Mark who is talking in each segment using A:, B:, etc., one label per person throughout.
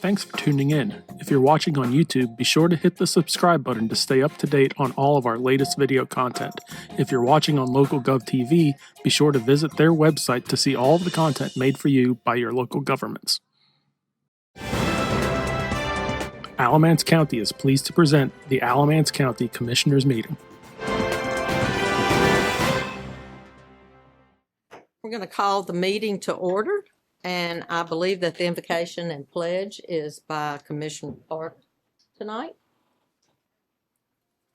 A: Thanks for tuning in. If you're watching on YouTube, be sure to hit the subscribe button to stay up to date on all of our latest video content. If you're watching on LocalGov TV, be sure to visit their website to see all of the content made for you by your local governments. Alamance County is pleased to present the Alamance County Commissioners Meeting.
B: We're going to call the meeting to order, and I believe that the invocation and pledge is by Commissioner Park tonight.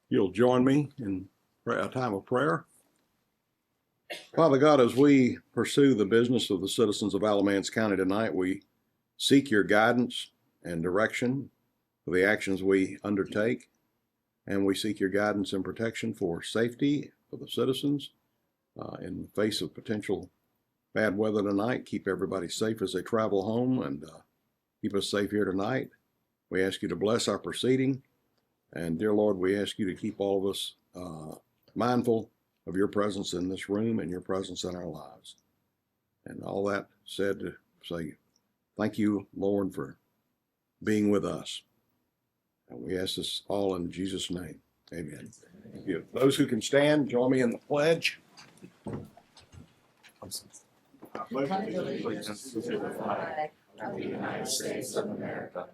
C: You'll join me in a time of prayer. Father God, as we pursue the business of the citizens of Alamance County tonight, we seek your guidance and direction for the actions we undertake, and we seek your guidance and protection for safety for the citizens in the face of potential bad weather tonight. Keep everybody safe as they travel home, and keep us safe here tonight. We ask you to bless our proceeding, and dear Lord, we ask you to keep all of us mindful of your presence in this room and your presence in our lives. And all that said, to say thank you, Lord, for being with us. And we ask this all in Jesus' name. Amen. Thank you. Those who can stand, join me in the pledge. I pledge allegiance to the flag of the United States of America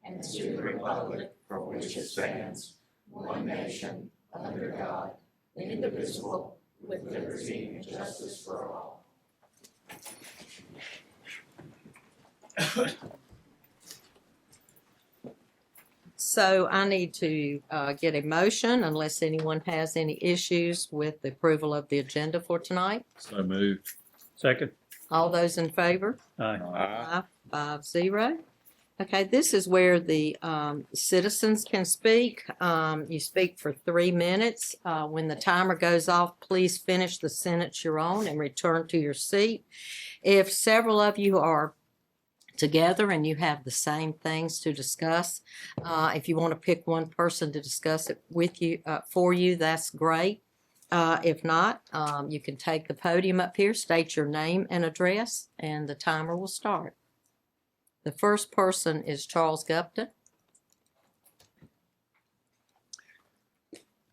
C: and to the republic for which it stands, one nation, under God, indivisible, with liberty and justice for all.
B: So I need to get a motion, unless anyone has any issues with the approval of the agenda for tonight.
D: So moved.
E: Second.
B: All those in favor?
E: Aye.
B: 5-0. Okay, this is where the citizens can speak. You speak for 3 minutes. When the timer goes off, please finish the sentence you're on and return to your seat. If several of you are together and you have the same things to discuss, if you want to pick one person to discuss it with you, for you, that's great. If not, you can take the podium up here, state your name and address, and the timer will start. The first person is Charles Gupton.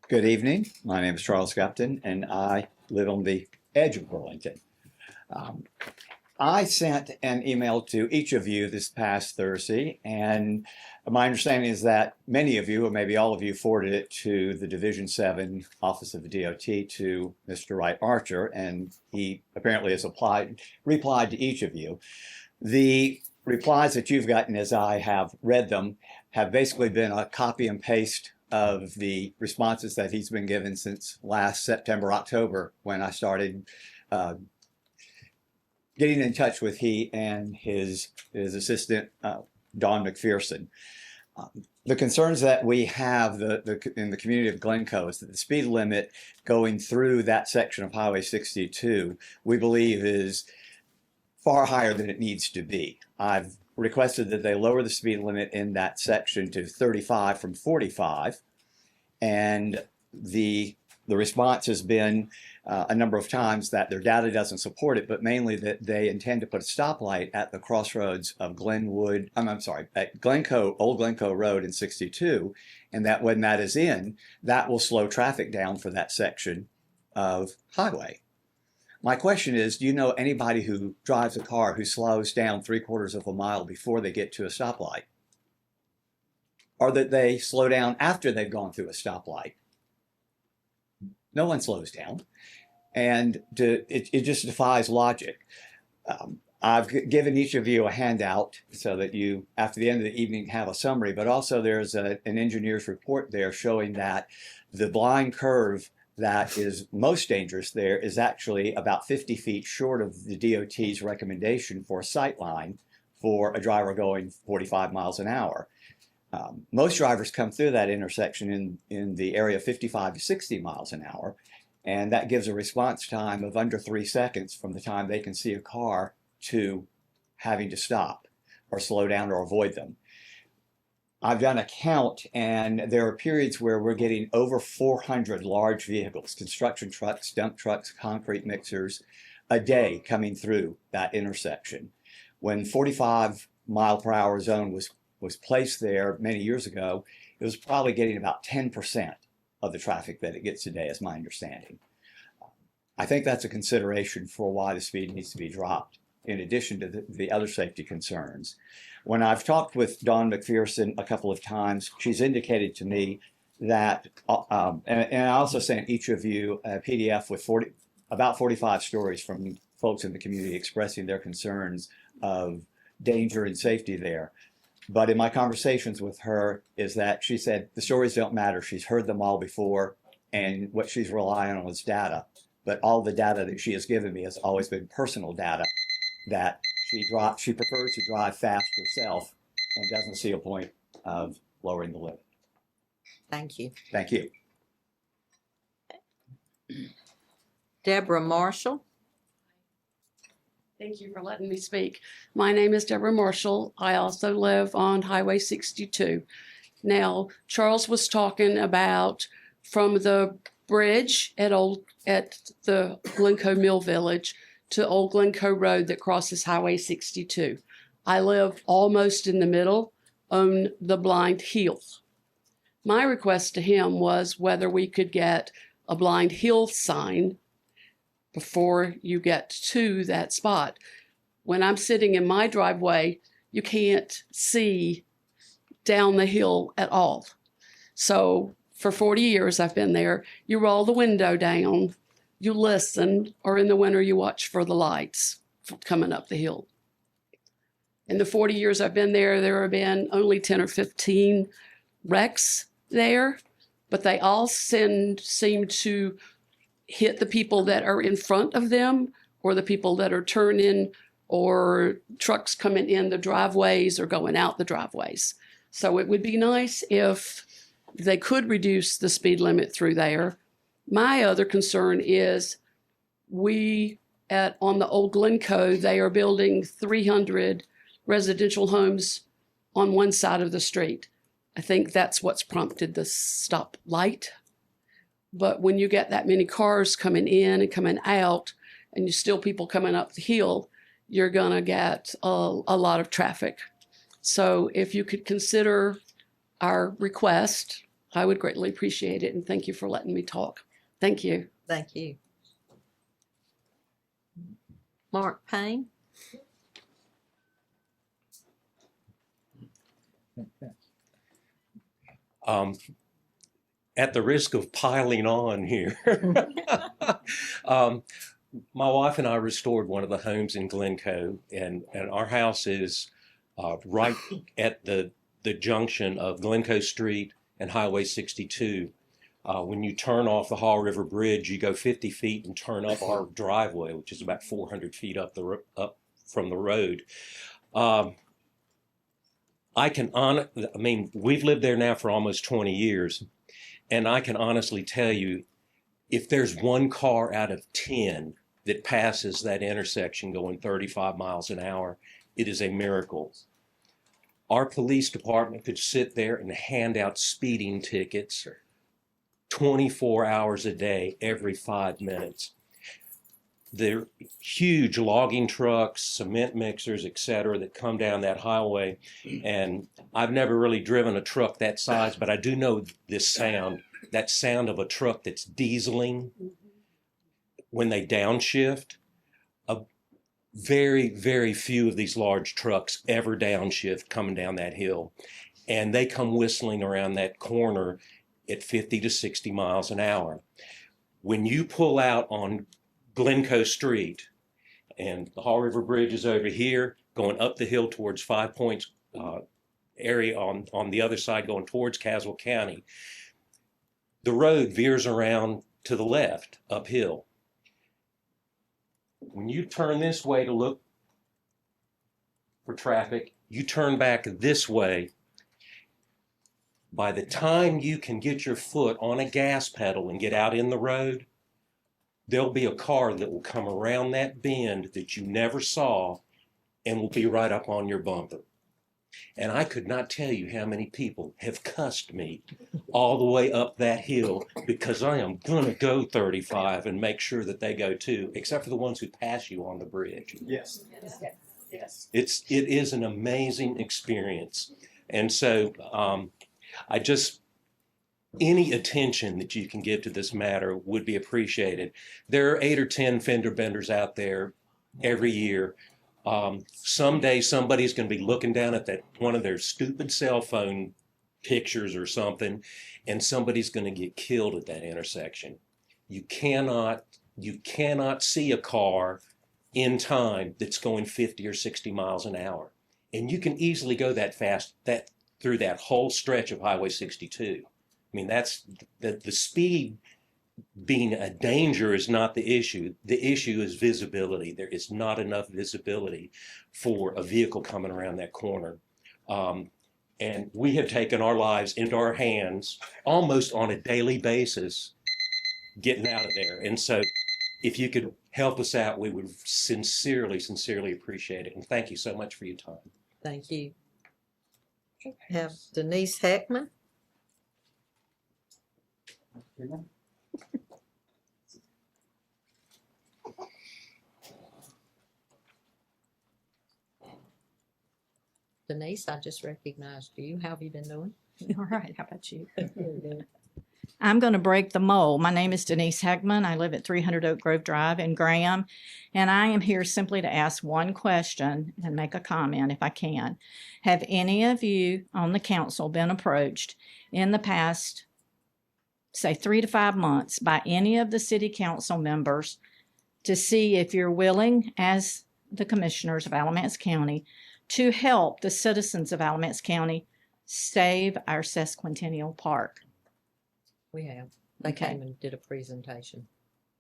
E: Good evening. My name is Charles Gupton, and I live on the edge of Burlington. I sent an email to each of you this past Thursday, and my understanding is that many of you, or maybe all of you, forwarded it to the Division 7 Office of the DOT to Mr. Wright Archer, and he apparently has replied to each of you. The replies that you've gotten, as I have read them, have basically been a copy and paste of the responses that he's been given since last September, October, when I started getting in touch with he and his assistant, Don McPherson. The concerns that we have in the community of Glencoe is that the speed limit going through that section of Highway 62, we believe, is far higher than it needs to be. I've requested that they lower the speed limit in that section to 35 from 45, and the response has been a number of times that their data doesn't support it, but mainly that they intend to put a stoplight at the crossroads of at Glencoe, Old Glencoe Road and 62, and that when that is in, that will slow traffic down for that section of highway. My question is, do you know anybody who drives a car who slows down 3/4 of a mile before they get to a stoplight? Or that they slow down after they've gone through a stoplight? No one slows down, and it just defies logic. I've given each of you a handout so that you, after the end of the evening, have a summary, but also there's an engineer's report there showing that the blind curve that is most dangerous there is actually about 50 feet short of the DOT's recommendation for a sight line for a driver going 45 miles an hour. Most drivers come through that intersection in the area of 55 to 60 miles an hour, and that gives a response time of under 3 seconds from the time they can see a car to having to stop or slow down or avoid them. I've done a count, and there are periods where we're getting over 400 large vehicles, construction trucks, dump trucks, concrete mixers, a day coming through that intersection. When 45 mile per hour zone was was placed there many years ago, it was probably getting about 10% of the traffic that it gets today, is my understanding. I think that's a consideration for why the speed needs to be dropped, in addition to the other safety concerns. When I've talked with Dawn McPherson a couple of times, she's indicated to me that, and I also sent each of you a PDF with about 45 stories from folks in the community expressing their concerns of danger and safety there. But in my conversations with her is that she said the stories don't matter. She's heard them all before, and what she's relying on is data. But all the data that she has given me has always been personal data that she prefers to drive fast herself and doesn't see a point of lowering the limit.
B: Thank you.
E: Thank you.
B: Deborah Marshall.
D: Thank you for letting me speak. My name is Deborah Marshall. I also live on Highway 62. Now, Charles was talking about from the bridge at the Glencoe Mill Village to Old Glencoe Road that crosses Highway 62. I live almost in the middle on the Blind Hill. My request to him was whether we could get a Blind Hill sign before you get to that spot. When I'm sitting in my driveway, you can't see down the hill at all. So for 40 years I've been there, you roll the window down, you listen, or in the winter you watch for the lights coming up the hill. In the 40 years I've been there, there have been only 10 or 15 wrecks there, but they all seem to hit the people that are in front of them, or the people that are turning, or trucks coming in the driveways or going out the driveways. So it would be nice if they could reduce the speed limit through there. My other concern is on the Old Glencoe, they are building 300 residential homes on one side of the street. I think that's what's prompted the stop light. But when you get that many cars coming in and coming out, and you still people coming up the hill, you're gonna get a lot of traffic. So if you could consider our request, I would greatly appreciate it, and thank you for letting me talk. Thank you.
B: Thank you. Mark Payne.
F: At the risk of piling on here, my wife and I restored one of the homes in Glencoe, and our house is right at the junction of Glencoe Street and Highway 62. When you turn off the Haw River Bridge, you go 50 feet and turn up our driveway, which is about 400 feet up from the road. We've lived there now for almost 20 years. And I can honestly tell you, if there's one car out of 10 that passes that intersection going 35 miles an hour, it is a miracle. Our police department could sit there and hand out speeding tickets 24 hours a day, every 5 minutes. They're huge logging trucks, cement mixers, etc., that come down that highway. And I've never really driven a truck that size, but I do know this sound, that sound of a truck that's dieseling when they downshift. Very, very few of these large trucks ever downshift coming down that hill. And they come whistling around that corner at 50 to 60 miles an hour. When you pull out on Glencoe Street, and the Haw River Bridge is over here, going up the hill towards 5 Points area on the other side, going towards Caswell County. The road veers around to the left, uphill. When you turn this way to look for traffic, you turn back this way. By the time you can get your foot on a gas pedal and get out in the road, there'll be a car that will come around that bend that you never saw and will be right up on your bumper. And I could not tell you how many people have cussed me all the way up that hill because I am gonna go 35 and make sure that they go too, except for the ones who pass you on the bridge.
E: Yes.
D: Yes.
F: It is an amazing experience. And so I just, any attention that you can give to this matter would be appreciated. There are 8 or 10 fender benders out there every year. Someday somebody's going to be looking down at that one of their stupid cell phone pictures or something, and somebody's going to get killed at that intersection. You cannot see a car in time that's going 50 or 60 miles an hour. And you can easily go that fast through that whole stretch of Highway 62. I mean, that's the speed being a danger is not the issue. The issue is visibility. There is not enough visibility for a vehicle coming around that corner. And we have taken our lives into our hands almost on a daily basis getting out of there. And so if you could help us out, we would sincerely appreciate it. And thank you so much for your time.
B: Thank you. Have Denise Heckman. Denise, I just recognized you. How have you been doing?
G: All right, how about you? I'm going to break the mold. My name is Denise Heckman. I live at 300 Oak Grove Drive in Graham, and I am here simply to ask one question and make a comment if I can. Have any of you on the council been approached in the past, say 3 to 5 months, by any of the city council members to see if you're willing, as the commissioners of Alamance County, to help the citizens of Alamance County save our sesquicentennial park?
B: We have. They
G: Okay.
B: came and did a presentation.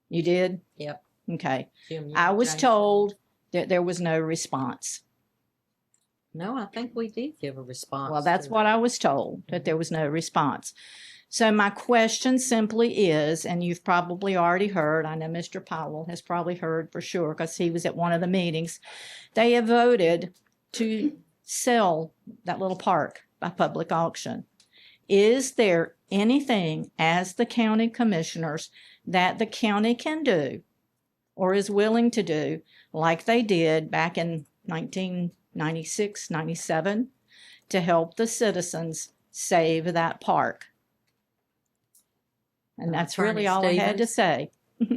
G: You did?
B: Yep.
G: Okay.
B: Jim, you
G: I
B: and
G: was
B: James.
G: told that there was no response.
B: No, I think we did give a response.
G: Well, that's
B: to
G: what
B: it.
G: I was told, that there was no response. So my question simply is, and you've probably already heard, I know Mr. Powell has probably heard for sure because he was at one of the meetings, they have voted to sell that little park by public auction. Is there anything as the county commissioners that the county can do or is willing to do like they did back in 1996, 97 to help the citizens save that park? And that's really
B: Attorney
G: all I had to
B: Stevens?
G: say.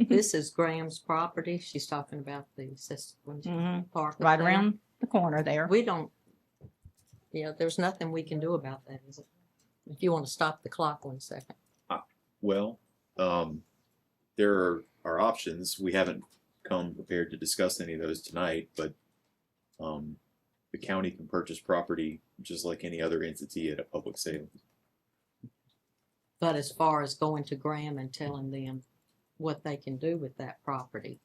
B: This is Graham's property. She's talking about the Sesquicentennial Park. up
G: Right
B: there.
G: around the corner there.
B: We don't, there's nothing we can do about that, is it? If you want to stop the clock 1 second.
H: Well, there are options. We haven't come prepared to discuss any of those tonight, but the county can purchase property just like any other entity at a public sale.
B: But as far as going to Graham and telling them what they can do with that property,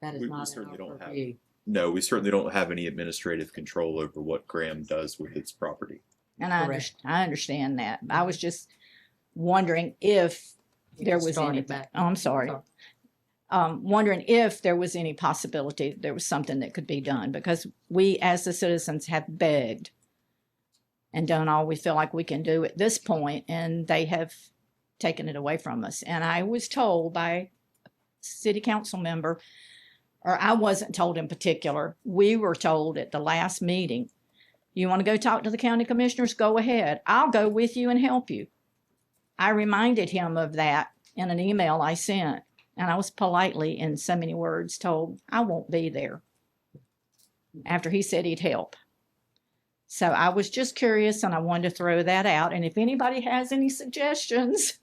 B: that is
H: We
B: not in
H: certainly
B: our
H: don't have-
B: purview.
H: No, we certainly don't have any administrative control over what Graham does with its property.
G: And I
B: Correct.
G: understand that. I was just wondering if
B: You
G: there
B: can
G: was
B: start
G: any,
B: it back.
G: oh, I'm sorry. Wondering if there was any possibility there was something that could be done, because we as the citizens have begged and done all we feel like we can do at this point, and they have taken it away from us. And I was told by a city council member, or I wasn't told in particular, we were told at the last meeting, you want to go talk to the county commissioners, go ahead. I'll go with you and help you. I reminded him of that in an email I sent, and I was politely, in so many words, told I won't be there after he said he'd help. So I was just curious, and I wanted to throw that out. And if anybody has any suggestions,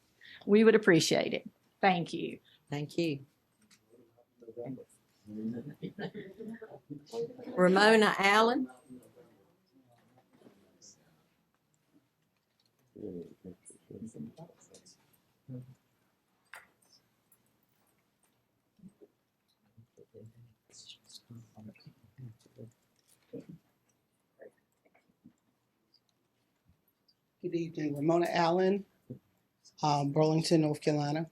G: we would appreciate it. Thank you.
B: Thank you. Ramona Allen.
I: Good evening, Ramona Allen, Burlington, North Carolina,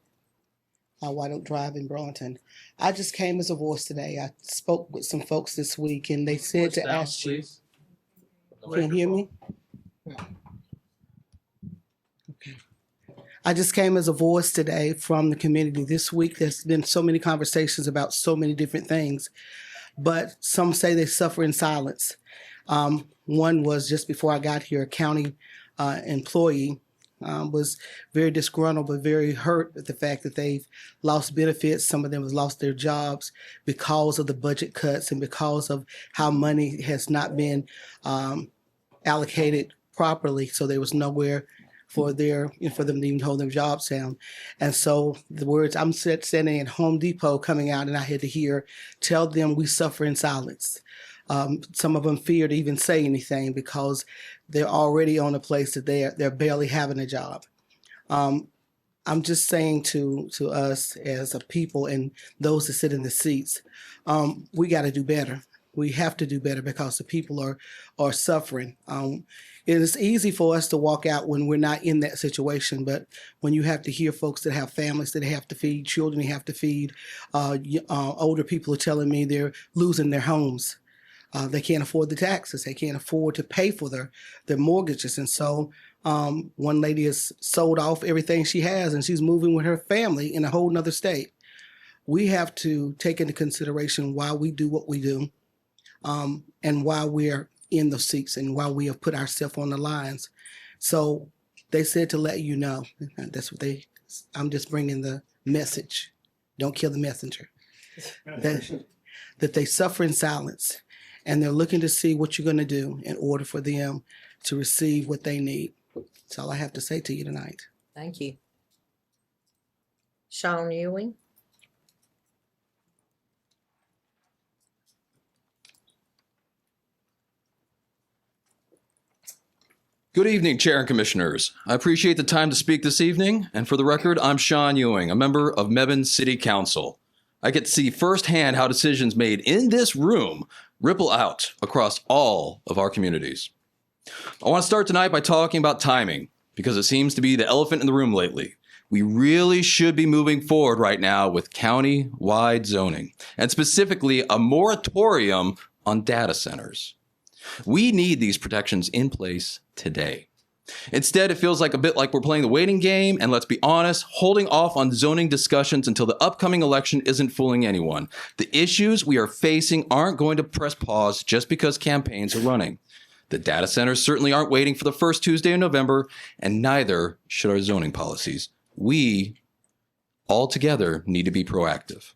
I: White Oak Drive in Burlington. I just came as a voice today. I spoke with some folks this week and they said to ask you. Can't hear me? Okay. I just came as a voice today from the community this week. There's been so many conversations about so many different things, but some say they suffer in silence. One was just before I got here, a county employee was very disgruntled but very hurt at the fact that they've lost benefits. Some of them have lost their jobs because of the budget cuts and because of how money has not been allocated properly. So there was nowhere for them to even hold their jobs down. And so the words, I'm standing at Home Depot coming out, and I had to hear, tell them we suffer in silence. Some of them fear to even say anything because they're already on a place that they're barely having a job. I'm just saying to us as a people and those that sit in the seats, we got to do better. We have to do better because the people are suffering. It is easy for us to walk out when we're not in that situation, but when you have to hear folks that have families that have to feed, children they have to feed, older people are telling me they're losing their homes. They can't afford the taxes. They can't afford to pay for their mortgages. And so one lady has sold off everything she has, and she's moving with her family in a whole nother state. We have to take into consideration why we do what we do, and why we're in the seats and why we have put ourselves on the lines. So they said to let you know. That's what I'm just bringing the message. Don't kill the messenger. That they suffer in silence. And they're looking to see what you're going to do in order for them to receive what they need. That's all I have to say to you tonight.
B: Thank you. Sean Ewing.
J: Good evening, Chair and Commissioners. I appreciate the time to speak this evening, and for the record, I'm Sean Ewing, a member of Mebane City Council. I get to see firsthand how decisions made in this room ripple out across all of our communities. I want to start tonight by talking about timing, because it seems to be the elephant in the room lately. We really should be moving forward right now with county-wide zoning, and specifically a moratorium on data centers. We need these protections in place today. Instead, it feels like a bit like we're playing the waiting game, and let's be honest, holding off on zoning discussions until the upcoming election isn't fooling anyone. The issues we are facing aren't going to press pause just because campaigns are running. The data centers certainly aren't waiting for the first Tuesday in November, and neither should our zoning policies. We, all together, need to be proactive.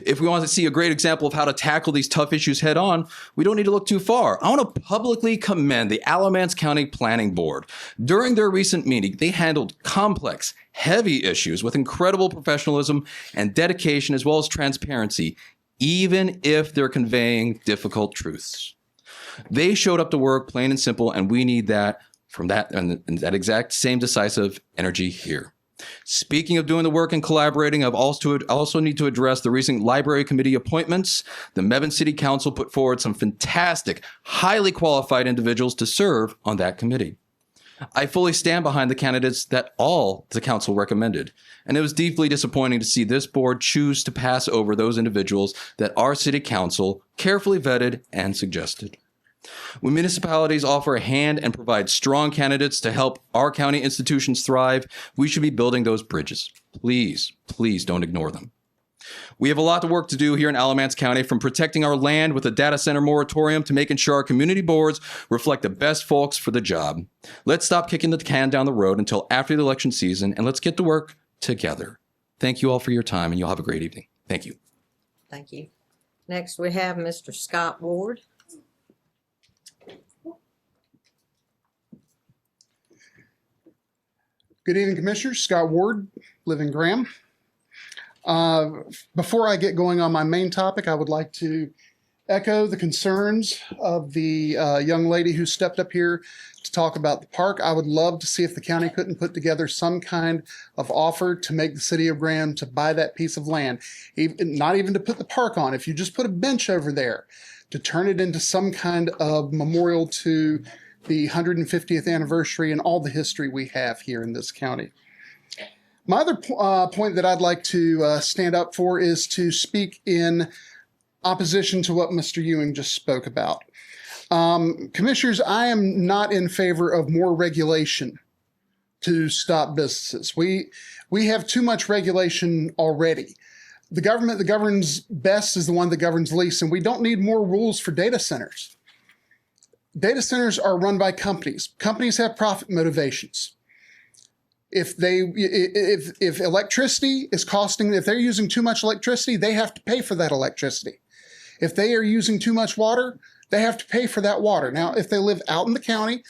J: If we want to see a great example of how to tackle these tough issues head on, we don't need to look too far. I want to publicly commend the Alamance County Planning Board. During their recent meeting, they handled complex, heavy issues with incredible professionalism and dedication, as well as transparency, even if they're conveying difficult truths. They showed up to work plain and simple, and we need that from that and that exact same decisive energy here. Speaking of doing the work and collaborating, I've also need to address the recent library committee appointments. The Mebane City Council put forward some fantastic, highly qualified individuals to serve on that committee. I fully stand behind the candidates that all the council recommended, and it was deeply disappointing to see this board choose to pass over those individuals that our city council carefully vetted and suggested. When municipalities offer a hand and provide strong candidates to help our county institutions thrive, we should be building those bridges. Please, please don't ignore them. We have a lot of work to do here in Alamance County, from protecting our land with a data center moratorium to making sure our community boards reflect the best folks for the job. Let's stop kicking the can down the road until after the election season, and let's get to work together. Thank you all for your time, and you'll have a great evening. Thank you.
B: Thank you. Next, we have Mr. Scott Ward.
K: Good evening, Commissioners. Scott Ward, live in Graham. Before I get going on my main topic, I would like to echo the concerns of the young lady who stepped up here to talk about the park. I would love to see if the county couldn't put together some kind of offer to make the city of Graham to buy that piece of land, not even to put the park on. If you just put a bench over there, to turn it into some kind of memorial to the 150th anniversary and all the history we have here in this county. My other point that I'd like to stand up for is to speak in opposition to what Mr. Ewing just spoke about. Commissioners, I am not in favor of more regulation to stop businesses. We have too much regulation already. The government that governs best is the one that governs least, and we don't need more rules for data centers. data centers are run by companies. Companies have profit motivations. If electricity is costing, if they're using too much electricity, they have to pay for that electricity. If they are using too much water, they have to pay for that water. Now, if they live out in the county,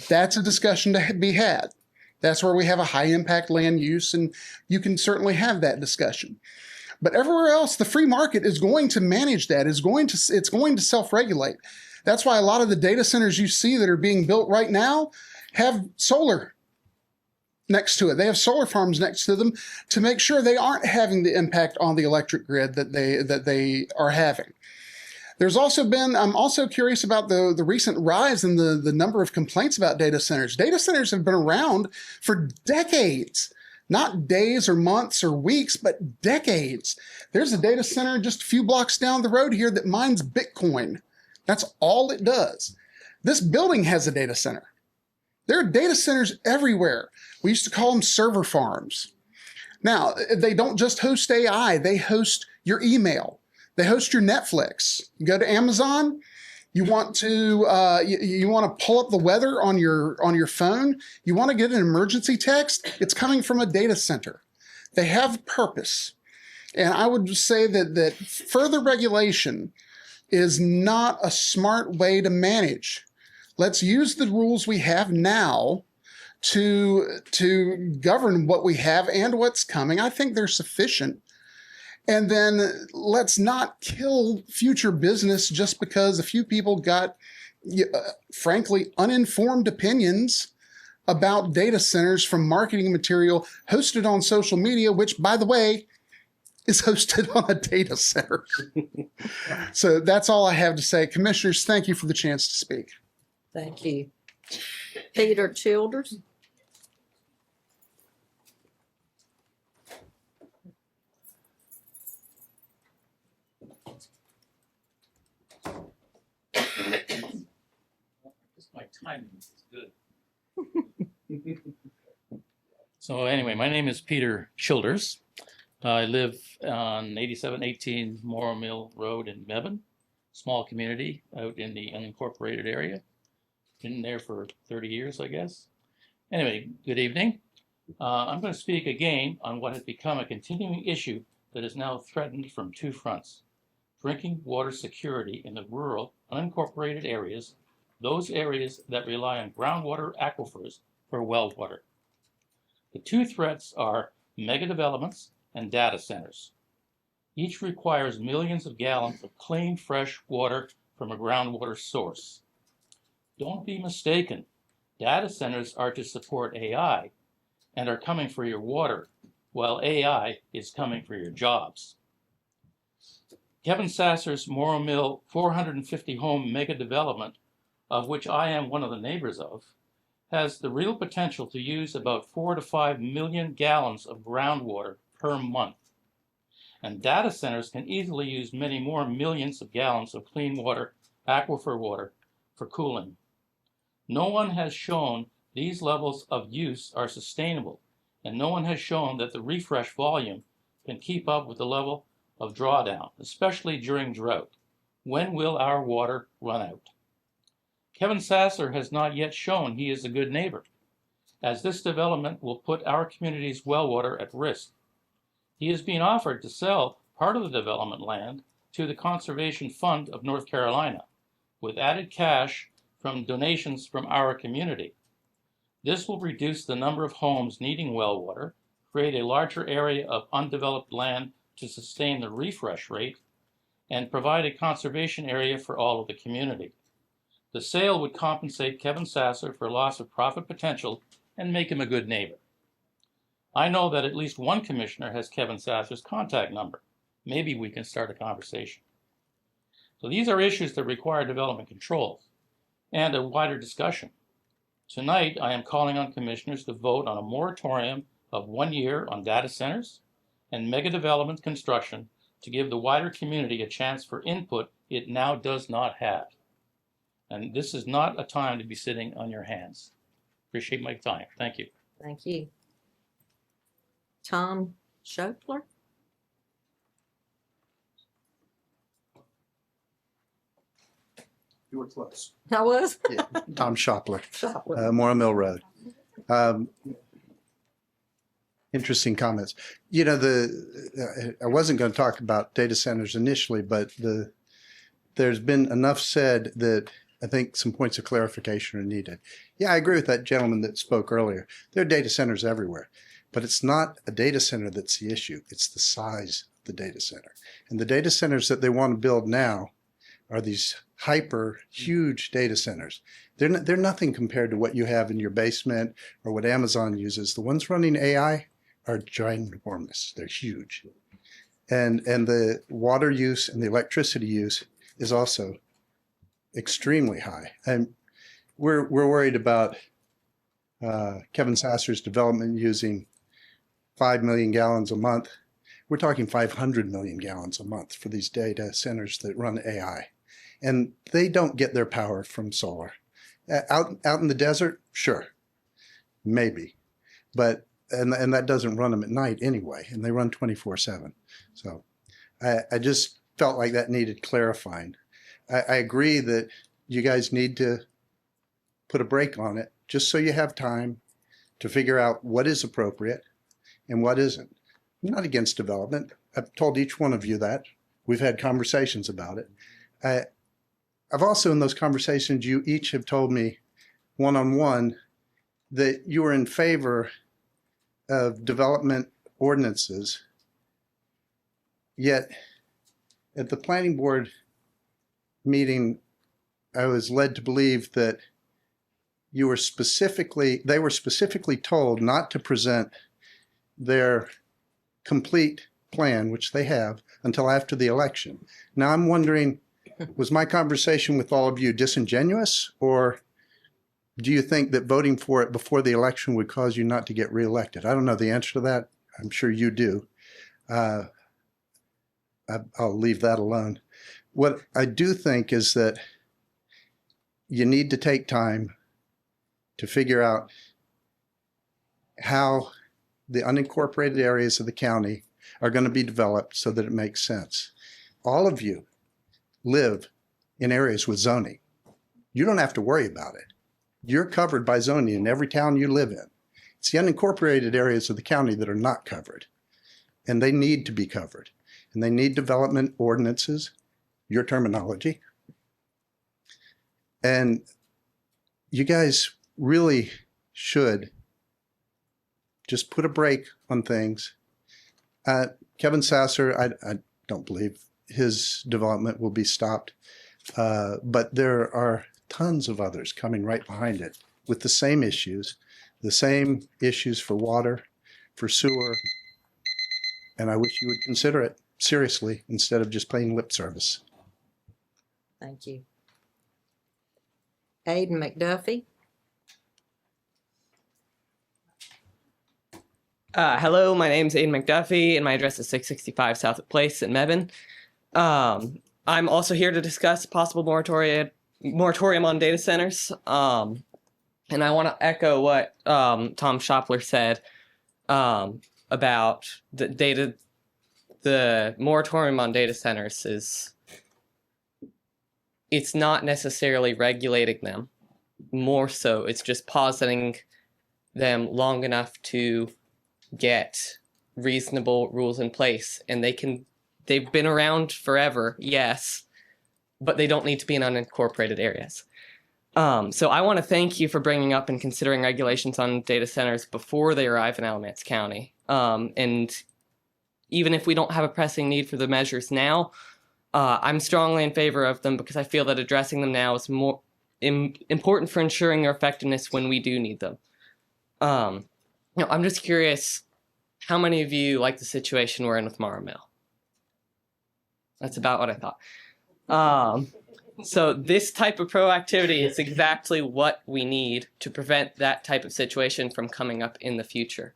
K: that's a discussion to be had. That's where we have a high impact land use, and you can certainly have that discussion. But everywhere else, the free market is going to manage that, it's going to self-regulate. That's why a lot of the data centers you see that are being built right now have solar next to it. They have solar farms next to them to make sure they aren't having the impact on the electric grid that they are having. There's also been, I'm also curious about the recent rise in the number of complaints about data centers. Data centers have been around for decades, not days or months or weeks, but decades. There's a data center just a few blocks down the road here that mines Bitcoin. That's all it does. This building has a data center. There are data centers everywhere. We used to call them server farms. Now, they don't just host AI, they host your email. They host your Netflix. You go to Amazon, you want to pull up the weather on your phone, you want to get an emergency text, it's coming from a data center. They have purpose. And I would say that further regulation is not a smart way to manage. Let's use the rules we have now to govern what we have and what's coming. I think they're sufficient. And then let's not kill future business just because a few people got, frankly, uninformed opinions about data centers from marketing material hosted on social media, which, by the way, is hosted on a data center. So that's all I have to say. Commissioners, thank you for the chance to speak.
B: Thank you. Peter Childers.
L: My timing is good. So anyway, my name is Peter Childers. I live on 8718 Morrow Mill Road in Mebane, small community out in the unincorporated area. Been there for 30 years, I guess. Anyway, good evening. I'm going to speak again on what has become a continuing issue that is now threatened from two fronts. Drinking water security in the rural, unincorporated areas, those areas that rely on groundwater aquifers for well water. The two threats are mega developments and data centers. Each requires millions of gallons of clean, fresh water from a groundwater source. Don't be mistaken. Data centers are to support AI and are coming for your water, while AI is coming for your jobs. Kevin Sasser's Morrow Mill 450 home mega development, of which I am one of the neighbors of, has the real potential to use about 4 to 5 million gallons of groundwater per month. And data centers can easily use many more millions of gallons of clean water, aquifer water, for cooling. No one has shown these levels of use are sustainable, and no one has shown that the refresh volume can keep up with the level of drawdown, especially during drought. When will our water run out? Kevin Sasser has not yet shown he is a good neighbor, as this development will put our community's well water at risk. He is being offered to sell part of the development land to the Conservation Fund of North Carolina, with added cash from donations from our community. This will reduce the number of homes needing well water, create a larger area of undeveloped land to sustain the refresh rate, and provide a conservation area for all of the community. The sale would compensate Kevin Sasser for loss of profit potential and make him a good neighbor. I know that at least one commissioner has Kevin Sasser's contact number. Maybe we can start a conversation. So these are issues that require development controls and a wider discussion. Tonight, I am calling on commissioners to vote on a moratorium of 1 year on data centers and mega development construction to give the wider community a chance for input it now does not have. And this is not a time to be sitting on your hands. Appreciate my time. Thank you.
B: Thank you. Tom Schopler.
K: You were close.
B: I was.
K: Yeah. Tom Shopler, Moore Mill Road. Interesting comments. You know, I wasn't going to talk about data centers initially, but there's been enough said that I think some points of clarification are needed. Yeah, I agree with that gentleman that spoke earlier. There are data centers everywhere, but it's not a data center that's the issue. It's the size of the data center. And the data centers that they want to build now are these hyper huge data centers. They're nothing compared to what you have in your basement or what Amazon uses. The ones running AI are ginormous. They're huge. And the water use and the electricity use is also extremely high. And we're worried about Kevin Sasser's development using 5 million gallons a month. We're talking 500 million gallons a month for these data centers that run AI. And they don't get their power from solar. Out in the desert, sure, maybe. But and that doesn't run them at night anyway, and they run 24/7. So I just felt like that needed clarifying. I agree that you guys need to put a break on it just so you have time to figure out what is appropriate and what isn't. I'm not against development. I've told each one of you that. We've had conversations about it. I've also, in those conversations, you each have told me one-on-one that you are in favor of development ordinances, yet at the planning board meeting, I was led to believe that they were specifically told not to present their complete plan, which they have, until after the election. Now I'm wondering, was my conversation with all of you disingenuous, or do you think that voting for it before the election would cause you not to get reelected? I don't know the answer to that. I'm sure you do. I'll leave that alone. What I do think is that you need to take time to figure out how the unincorporated areas of the county are going to be developed so that it makes sense. All of you live in areas with zoning. You don't have to worry about it. You're covered by zoning in every town you live in. It's the unincorporated areas of the county that are not covered, and they need to be covered. And they need development ordinances, your terminology. And you guys really should just put a break on things. Kevin Sasser, I don't believe his development will be stopped, but there are tons of others coming right behind it with the same issues for water, for sewer, and I wish you would consider it seriously instead of just plain lip service.
B: Thank you. Aiden McDuffie.
M: Hello, my name's Aiden McDuffie, and my address is 665 Southwood Place in Mebane. I'm also here to discuss possible moratorium on data centers. And I want to echo what Tom Shopler said about the moratorium on data centers it's not necessarily regulating them. More so, it's just pausing them long enough to get reasonable rules in place. And they've been around forever, yes, but they don't need to be in unincorporated areas. So I want to thank you for bringing up and considering regulations on data centers before they arrive in Alamance County. And even if we don't have a pressing need for the measures now, I'm strongly in favor of them because I feel that addressing them now is more important for ensuring their effectiveness when we do need them. I'm just curious, how many of you like the situation we're in with Morrow Mill? That's about what I thought. So this type of proactivity is exactly what we need to prevent that type of situation from coming up in the future.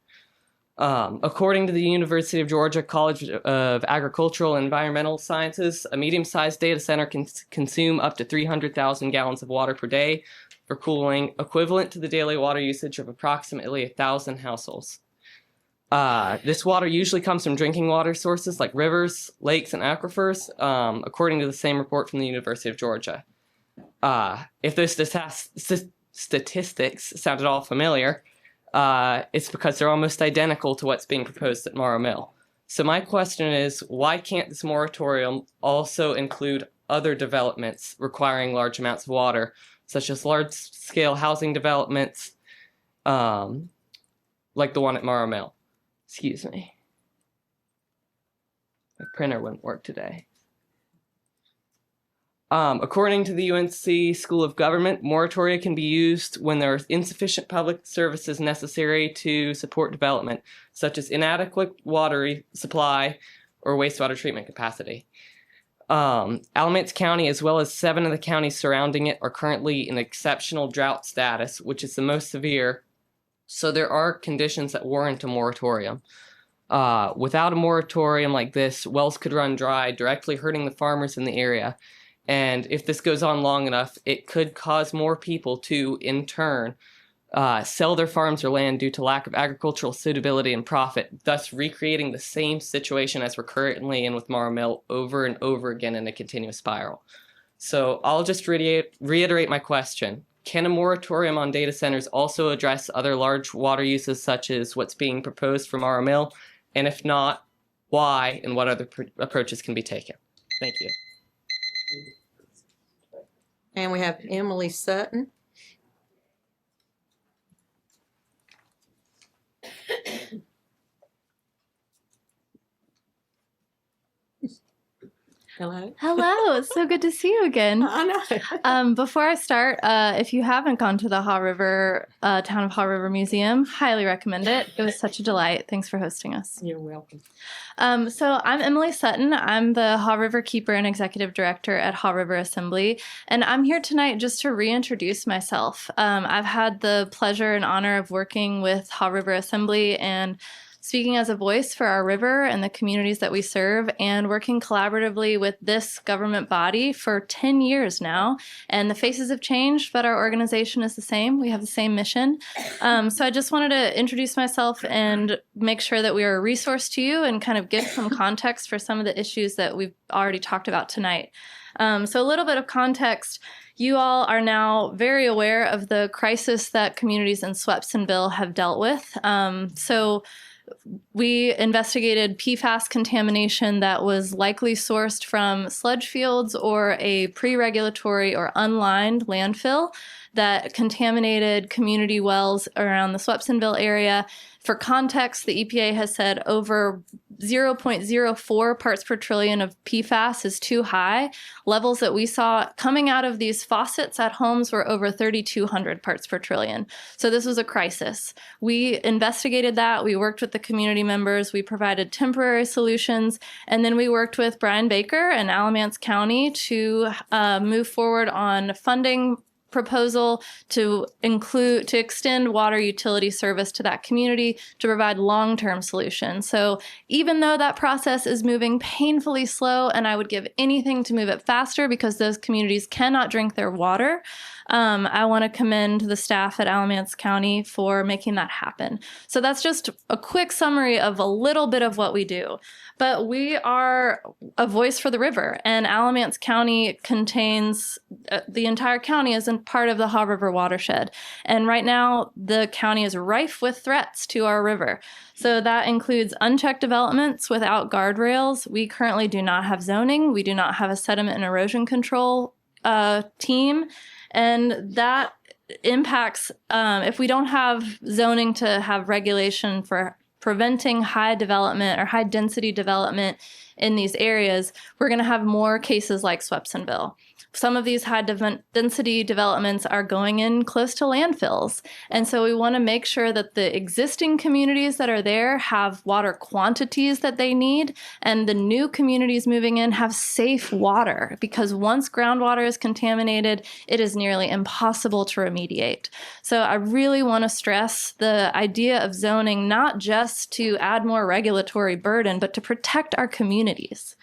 M: According to the University of Georgia College of Agricultural and Environmental Sciences, a medium-sized data center can consume up to 300,000 gallons of water per day for cooling, equivalent to the daily water usage of approximately 1,000 households. This water usually comes from drinking water sources like rivers, lakes, and aquifers, according to the same report from the University of Georgia. If those statistics sound at all familiar, it's because they're almost identical to what's being proposed at Morrow Mill. So my question is, why can't this moratorium also include other developments requiring large amounts of water, such as large-scale housing developments, like the one at Morrow Mill? Excuse me. My printer wouldn't work today. According to the UNC School of Government, moratoria can be used when there are insufficient public services necessary to support development, such as inadequate water supply or wastewater treatment capacity. Alamance County, as well as 7 of the counties surrounding it, are currently in exceptional drought status, which is the most severe. So there are conditions that warrant a moratorium. Without a moratorium like this, wells could run dry, directly hurting the farmers in the area. And if this goes on long enough, it could cause more people to, in turn, sell their farms or land due to lack of agricultural suitability and profit, thus recreating the same situation as we're currently in with Morrow Mill over and over again in a continuous spiral. So I'll just reiterate my question. Can a moratorium on data centers also address other large water uses such as what's being proposed for Morrow Mill? And if not, why and what other approaches can be taken? Thank you.
B: And we have Emily Sutton. Hello.
N: Hello, it's so good to see you again.
B: I know.
N: Before I start, if you haven't gone to the Haw River, Town of Haw River Museum, highly recommend it. It was such a delight. Thanks for hosting us.
B: You're welcome.
N: So I'm Emily Sutton. I'm the Haw River Keeper and Executive Director at Haw River Assembly, and I'm here tonight just to reintroduce myself. I've had the pleasure and honor of working with Haw River Assembly and speaking as a voice for our river and the communities that we serve, and working collaboratively with this government body for 10 years now. And the faces have changed, but our organization is the same. We have the same mission. So I just wanted to introduce myself and make sure that we are a resource to you and kind of give some context for some of the issues that we've already talked about tonight. So a little bit of context. You all are now very aware of the crisis that communities in Swepsonville have dealt with. So we investigated PFAS contamination that was likely sourced from sludge fields or a pre-regulatory or unlined landfill that contaminated community wells around the Swepsonville area. For context, the EPA has said over 0.04 parts per trillion of PFAS is too high. Levels that we saw coming out of these faucets at homes were over 3,200 parts per trillion. So this was a crisis. We investigated that. We worked with the community members. We provided temporary solutions. And then we worked with Brian Baker and Alamance County to move forward on funding proposal to extend water utility service to that community to provide long-term solutions. So even though that process is moving painfully slow, and I would give anything to move it faster because those communities cannot drink their water, I want to commend the staff at Alamance County for making that happen. So that's just a quick summary of a little bit of what we do. But we are a voice for the river, and Alamance County contains, the entire county is in part of the Haw River watershed. And right now, the county is rife with threats to our river. So that includes unchecked developments without guardrails. We currently do not have zoning. We do not have a sediment and erosion control team. And that impacts, if we don't have zoning to have regulation for preventing high development or high density development in these areas, we're going to have more cases like Swepsonville. Some of these high density developments are going in close to landfills. And so we want to make sure that the existing communities that are there have water quantities that they need, and the new communities moving in have safe water, because once groundwater is contaminated, it is nearly impossible to remediate. So I really want to stress the idea of zoning, not just to add more regulatory burden, but to protect our communities.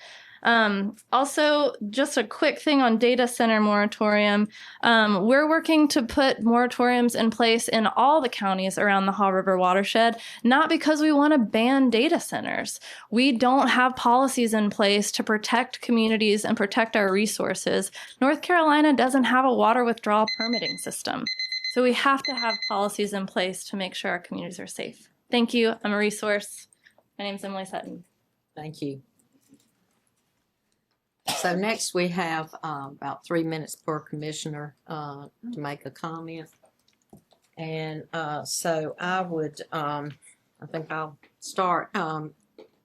N: Also, just a quick thing on data center moratorium. We're working to put moratoriums in place in all the counties around the Haw River watershed, not because we want to ban data centers. We don't have policies in place to protect communities and protect our resources. North Carolina doesn't have a water withdrawal permitting system. So we have to have policies in place to make sure our communities are safe. Thank you. I'm a resource. My name's Emily Sutton.
B: Thank you. So next we have about 3 minutes per commissioner to make a comment. And so I would, I think I'll start.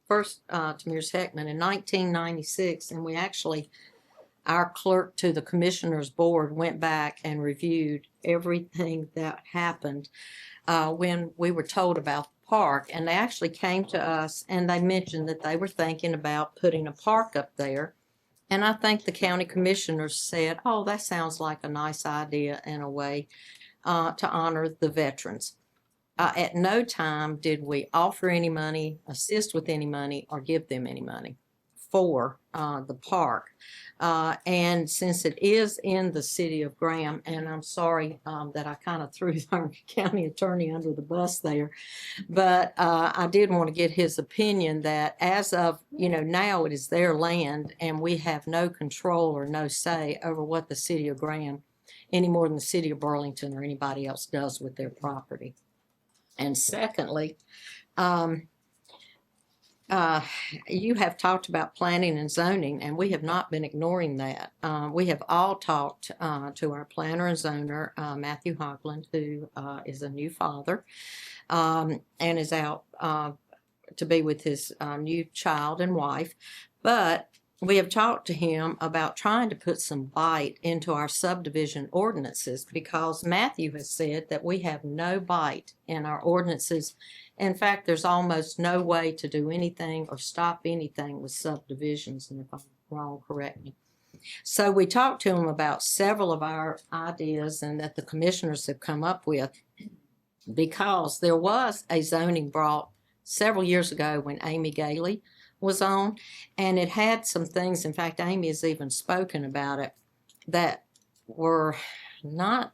B: First, Tamiris Heckman in 1996, and we actually, our clerk to the commissioners board went back and reviewed everything that happened when we were told about the park. And they actually came to us and they mentioned that they were thinking about putting a park up there. And I think the county commissioners said, oh, that sounds like a nice idea in a way to honor the veterans. At no time did we offer any money, assist with any money, or give them any money for the park. And since it is in the city of Graham, and I'm sorry that I kind of threw our county attorney under the bus there, but I did want to get his opinion that as of, now it is their land and we have no control or no say over what the city of Graham, any more than the city of Burlington or anybody else does with their property. And secondly, you have talked about planning and zoning, and we have not been ignoring that. We have all talked to our planner and zoner, Matthew Hogland, who is a new father and is out to be with his new child and wife. But we have talked to him about trying to put some bite into our subdivision ordinances, because Matthew has said that we have no bite in our ordinances. In fact, there's almost no way to do anything or stop anything with subdivisions, and if I'm wrong, correct me. So we talked to him about several of our ideas and that the commissioners have come up with, because there was a zoning brought several years ago when Amy Gailey was on, and it had some things, in fact, Amy has even spoken about it, that were not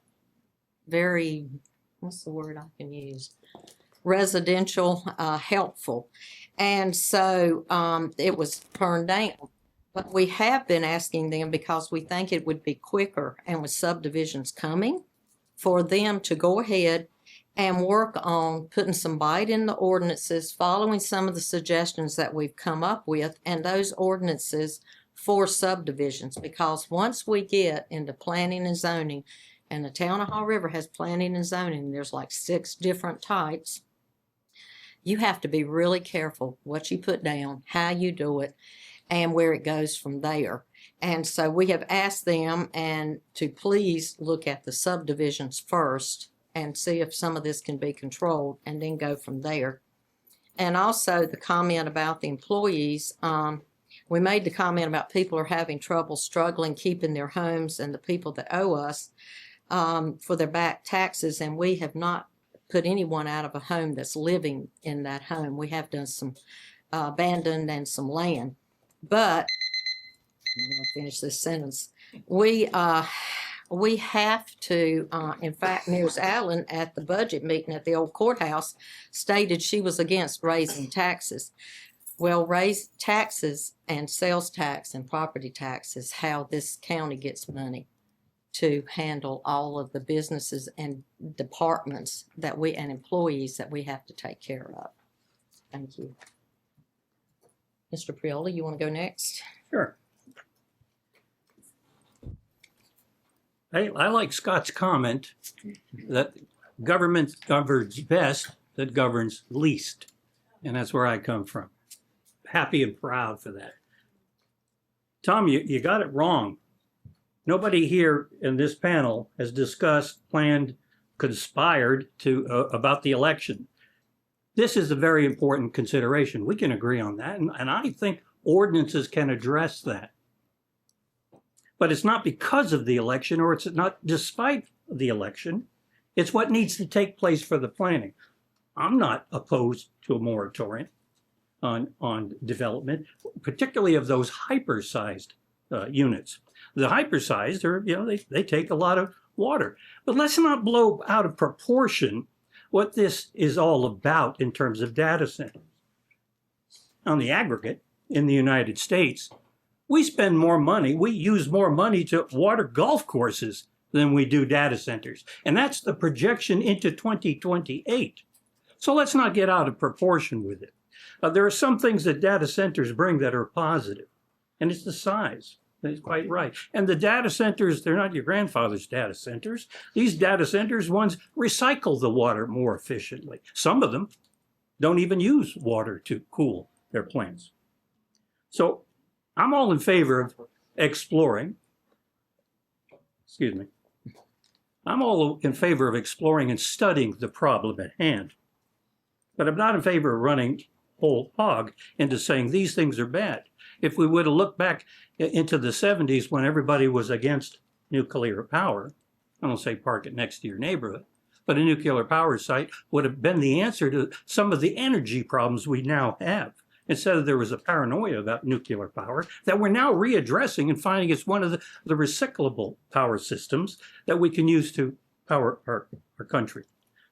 B: very, what's the word I can use? Residential, helpful. And so it was turned down. But we have been asking them, because we think it would be quicker, and with subdivisions coming, for them to go ahead and work on putting some bite in the ordinances, following some of the suggestions that we've come up with, and those ordinances for subdivisions. Because once we get into planning and zoning, and the town of Haw River has planning and zoning, there's like 6 different types, you have to be really careful what you put down, how you do it, and where it goes from there. And so we have asked them and to please look at the subdivisions first and see if some of this can be controlled, and then go from there. And also the comment about the employees, we made the comment about people are having trouble struggling keeping their homes, and the people that owe us for their back taxes, and we have not put anyone out of a home that's living in that home. We have done some abandoned and some land. But, I'm going to finish this sentence, we have to, in fact, Ms. Allen at the budget meeting at the old courthouse stated she was against raising taxes. Well, raise taxes and sales tax and property tax is how this county gets money to handle all of the businesses and departments that we, and employees that we have to take care of. Thank you. Mr. Priola, you want to go next?
O: Sure. I like Scott's comment that government governs best that governs least. And that's where I come from. Happy and proud for that. Tom, you got it wrong. Nobody here in this panel has discussed, planned, conspired to about the election. This is a very important consideration. We can agree on that. And I think ordinances can address that. But it's not because of the election, or it's not despite the election. It's what needs to take place for the planning. I'm not opposed to a moratorium. on development, particularly of those hypersized units. The hypersized are, they take a lot of water. But let's not blow out of proportion what this is all about in terms of data centers. On the aggregate, in the United States, we spend more money, we use more money to water golf courses than we do data centers. And that's the projection into 2028. So let's not get out of proportion with it. There are some things that data centers bring that are positive, and it's the size. That's quite right. And the data centers, they're not your grandfather's data centers. These data centers, ones recycle the water more efficiently. Some of them don't even use water to cool their plants. So I'm all in favor of exploring. Excuse me. I'm all in favor of exploring and studying the problem at hand. But I'm not in favor of running whole hog into saying these things are bad. If we would have looked back into the 70s when everybody was against nuclear power, I don't say park it next to your neighborhood, but a nuclear power site would have been the answer to some of the energy problems we now have. Instead of there was a paranoia about nuclear power that we're now readdressing and finding it's one of the recyclable power systems that we can use to power our country.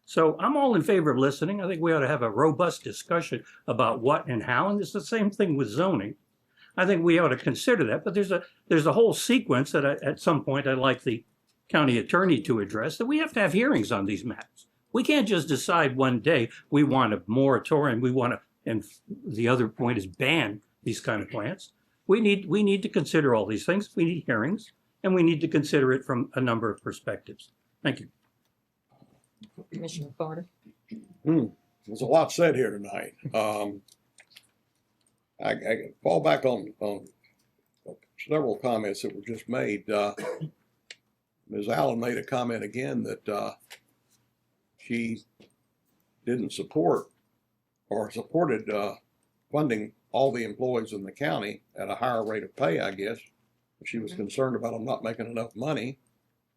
O: So I'm all in favor of listening. I think we ought to have a robust discussion about what and how, and it's the same thing with zoning. I think we ought to consider that, but there's a whole sequence that at some point I'd like the county attorney to address, that we have to have hearings on these matters. We can't just decide one day we want a moratorium, we want to, and the other point is ban these kind of plants. We need to consider all these things. We need hearings, and we need to consider it from a number of perspectives. Thank you.
B: Commissioner Carter.
C: There's a lot said here tonight. I fall back on several comments that were just made. Ms. Allen made a comment again that she didn't support or supported funding all the employees in the county at a higher rate of pay, I guess. She was concerned about them not making enough money.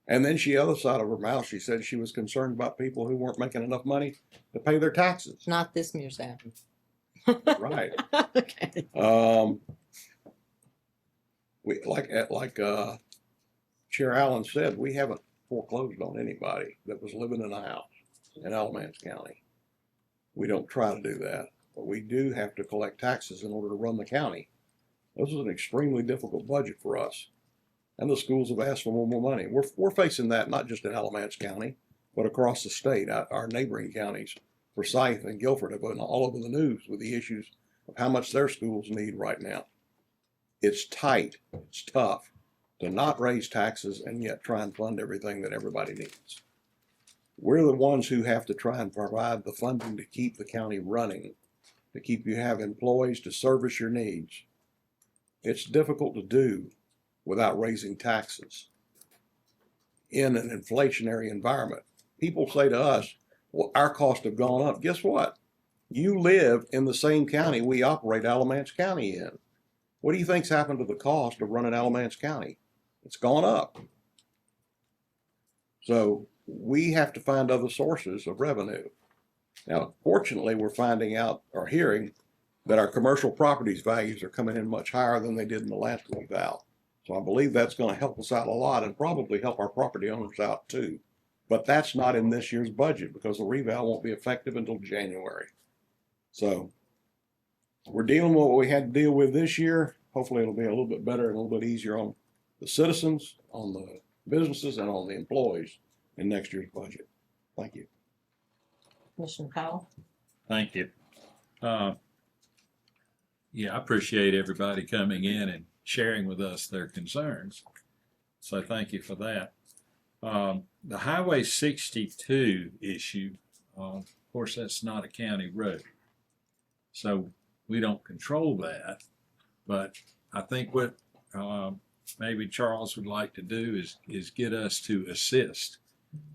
C: And then the other side of her mouth, she said she was concerned about people who weren't making enough money to pay their taxes.
B: Not this museum.
C: Right.
B: Okay.
C: We like Chair Allen said, we haven't foreclosed on anybody that was living in a house in Alamance County. We don't try to do that, but we do have to collect taxes in order to run the county. This is an extremely difficult budget for us. And the schools have asked for more money. We're facing that not just in Alamance County, but across the state. Our neighboring counties, Forsyth and Guilford, have been all over the news with the issues of how much their schools need right now. It's tight, it's tough to not raise taxes and yet try and fund everything that everybody needs. We're the ones who have to try and provide the funding to keep the county running, to keep you have employees to service your needs. It's difficult to do without raising taxes in an inflationary environment. People say to us, well, our costs have gone up. Guess what? You live in the same county we operate Alamance County in. What do you think's happened to the cost of running Alamance County? It's gone up. So we have to find other sources of revenue. Now, fortunately, we're finding out or hearing that our commercial properties values are coming in much higher than they did in the last reval. So I believe that's going to help us out a lot and probably help our property owners out too. But that's not in this year's budget because the reval won't be effective until January. So we're dealing with what we had to deal with this year. Hopefully it'll be a little bit better and a little bit easier on the citizens, on the businesses, and on the employees in next year's budget. Thank you.
B: Commissioner Powell.
P: Thank you. Yeah, I appreciate everybody coming in and sharing with us their concerns. So thank you for that. The Highway 62 issue, of course, that's not a county road. So we don't control that. But I think what maybe Charles would like to do is get us to assist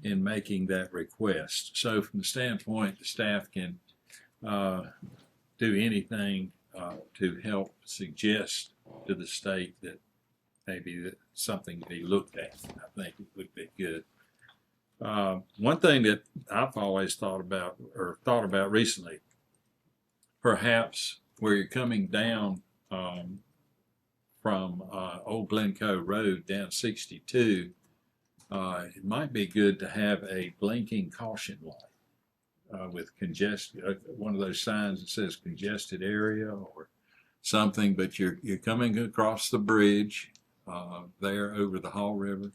P: in making that request. So from the standpoint, the staff can do anything to help suggest to the state that maybe that something be looked at. I think it would be good. One thing that I've always thought about recently, perhaps where you're coming down from Old Glencoe Road down 62, it might be good to have a blinking caution light with one of those signs that says congested area or something. But you're coming across the bridge there over the Haw River.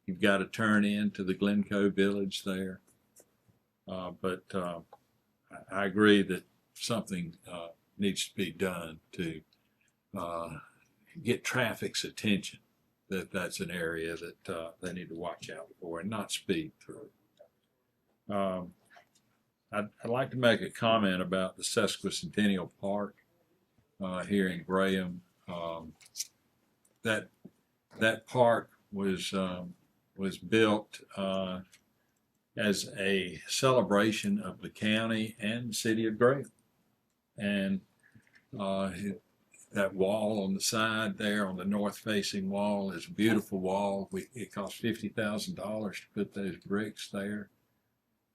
P: You've got to turn into the Glencoe Village there. But I agree that something needs to be done to get traffic's attention, that's an area that they need to watch out for and not speed through. I'd like to make a comment about the Sesquicentennial Park here in Graham. That park was built as a celebration of the county and the city of Graham. And that wall on the side there, on the north-facing wall, is a beautiful wall. It cost $50,000 to put those bricks there.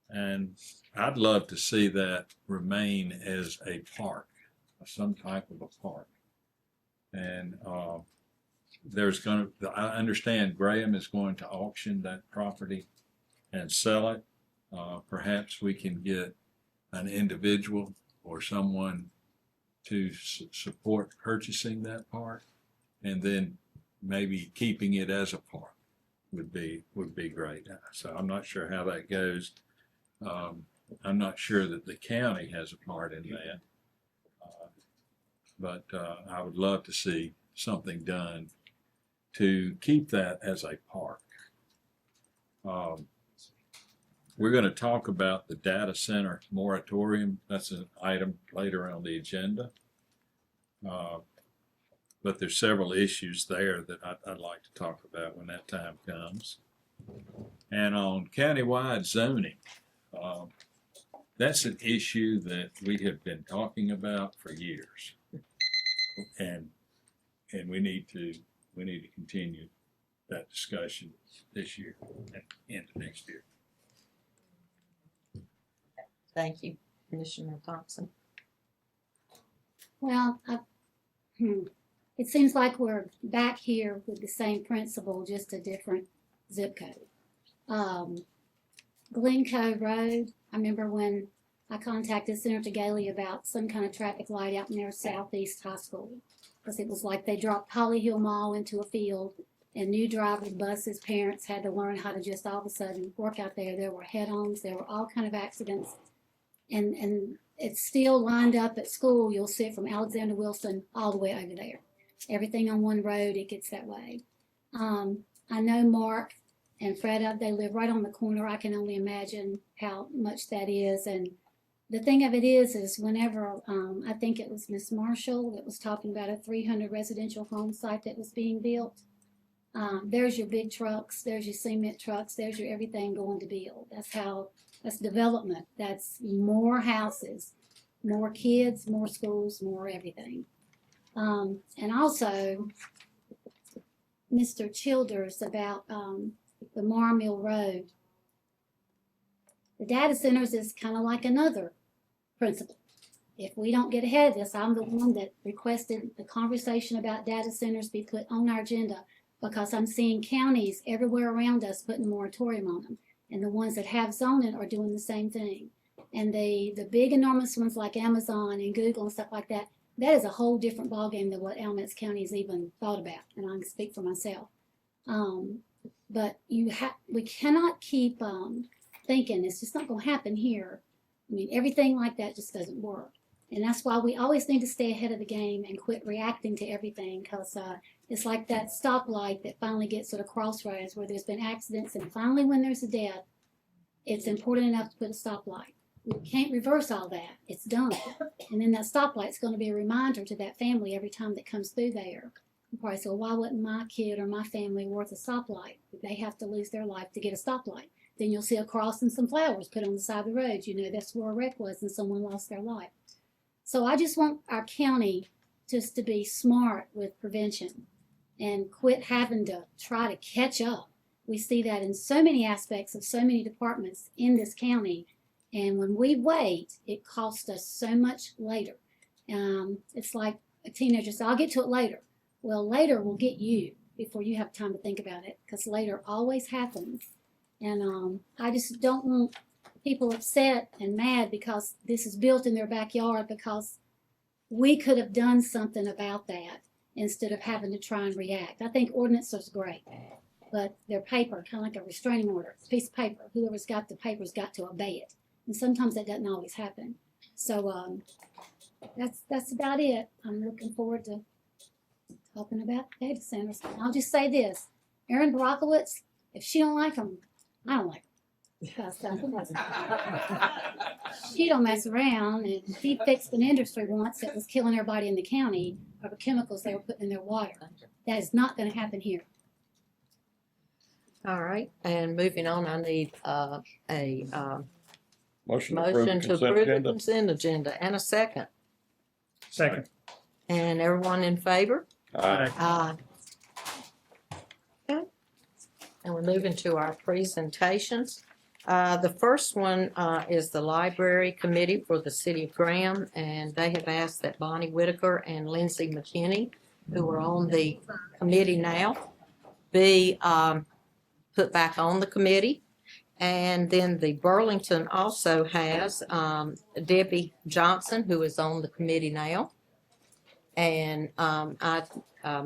P: And I'd love to see that remain as a park, some type of a park. And I understand Graham is going to auction that property and sell it. Perhaps we can get an individual or someone to support purchasing that park, and then maybe keeping it as a park would be great. So I'm not sure how that goes. I'm not sure that the county has a part in that, but I would love to see something done to keep that as a park. We're going to talk about the data center moratorium. That's an item later on the agenda. But there's several issues there that I'd like to talk about when that time comes. And on countywide zoning, that's an issue that we have been talking about for years. And we need to continue that discussion this year and into next year.
B: Thank you, Commissioner Thompson.
Q: Well, it seems like we're back here with the same principle, just a different zip code. Glencoe Road, I remember when I contacted Senator Galey about some kind of traffic light out near Southeast High School, because it was like they dropped Holly Hill Mall into a field, and new driver buses, parents had to learn how to just all of a sudden work out there. There were head-ons, there were all kind of accidents. And it's still lined up at school. You'll see it from Alexander Wilson all the way over there. Everything on one road, it gets that way. I know Mark and Freda, they live right on the corner. I can only imagine how much that is. And the thing of it is whenever, I think it was Miss Marshall that was talking about a 300 residential home site that was being built. There's your big trucks, there's your cement trucks, there's your everything going to build. That's development. That's more houses, more kids, more schools, more everything. And also, Mr. Childers about the Mar Mill Road. The data centers is kind of like another principle. If we don't get ahead of this, I'm the one that requested the conversation about data centers be put on our agenda, because I'm seeing counties everywhere around us putting a moratorium on them. And the ones that have zoning are doing the same thing. And the big enormous ones like Amazon and Google and stuff like that, that is a whole different ballgame than what Alamance County has even thought about. And I can speak for myself. But we cannot keep thinking it's just not going to happen here. I mean, everything like that just doesn't work. And that's why we always need to stay ahead of the game and quit reacting to everything, because it's like that stoplight that finally gets to the crossroads where there's been accidents, and finally when there's a death, it's important enough to put a stoplight. We can't reverse all that. It's done. And then that stoplight's going to be a reminder to that family every time that comes through there. You probably say, well, why wasn't my kid or my family worth a stoplight? They have to lose their life to get a stoplight. Then you'll see a cross and some flowers put on the side of the road. You know, that's where a wreck was and someone lost their life. So I just want our county just to be smart with prevention and quit having to try to catch up. We see that in so many aspects of so many departments in this county, And when we wait, it costs us so much later. It's like a teenager says, I'll get to it later. Well, later will get you before you have time to think about it, because later always happens. And I just don't want people upset and mad because this is built in their backyard, because we could have done something about that instead of having to try and react. I think ordinances are great, but they're paper, kind of like a restraining order. It's a piece of paper. Whoever's got the paper's got to obey it. And sometimes that doesn't always happen. So that's about it. I'm looking forward to talking about data centers. I'll just say this. Erin Barakowitz, if she don't like them, I don't like them. Because she don't mess around, and he fixed an industry once that was killing everybody in the county over chemicals they were putting in their water. That is not going to happen here.
B: All right, and moving on, I need a
C: Motion
B: motion to approve the consent agenda and a second.
O: Second.
B: And everyone in favor?
C: Aye.
B: Aye. Okay. And we're moving to our presentations. The first one is the Library Committee for the City of Graham, and they have asked that Bonnie Whitaker and Lindsay McKinney, who are on the committee now, be put back on the committee. And then the Burlington also has Debbie Johnson, who is on the committee now. And I'm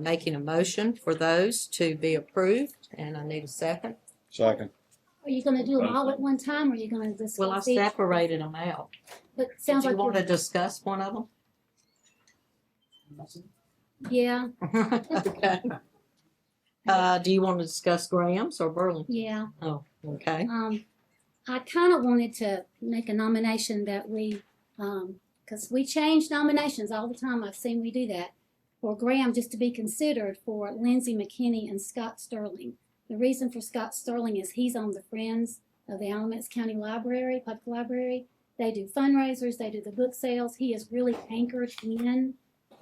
B: making a motion for those to be approved, and I need a second.
C: Second.
Q: Are you going to do them all at one time, or are you going to discuss
B: Well, I
Q: each?
B: separated them out.
Q: But it sounds
B: Do you
Q: like
B: want to
Q: you're,
B: discuss one of them?
Q: yeah,
B: Okay. Do you want to discuss Graham's or Burlington?
Q: yeah.
B: Oh, okay.
Q: I kind of wanted to make a nomination that we, because we change nominations all the time. I've seen we do that. For Graham, just to be considered for Lindsay McKinney and Scott Sterling. The reason for Scott Sterling is he's on the Friends of the Alamance County Library, Public Library. They do fundraisers, they do the book sales. He is really anchored in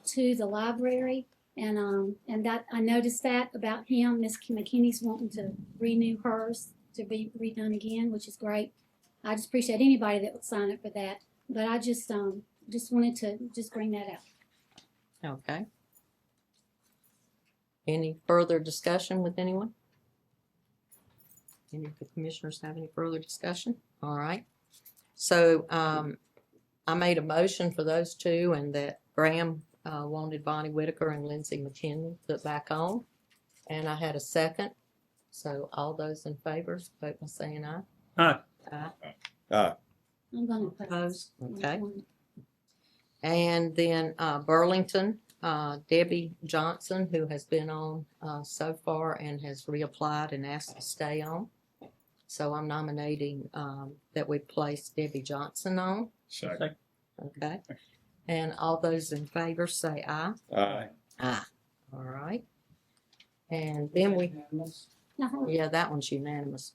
Q: to the library. And that I noticed that about him. Miss McKinney's wanting to renew hers to be redone again, which is great. I just appreciate anybody that would sign up for that. But I just wanted to just bring that out.
B: Okay. Any further discussion with anyone? Any of the commissioners have any further discussion? All right. So I made a motion for those two, and that Graham wanted Bonnie Whitaker and Lindsay McKinney put back on. And I had a second. So all those in favor, vote by saying aye.
O: Aye.
C: Aye.
Q: I'm going to
B: Opposed? Okay. And then Burlington, Debbie Johnson, who has been on so far and has reapplied and asked to stay on. So I'm nominating that we place Debbie Johnson on.
P: Second.
B: Okay. And all those in favor say aye.
C: Aye.
B: Aye. All right. And then we,
Q: No,
B: yeah, that one's unanimous.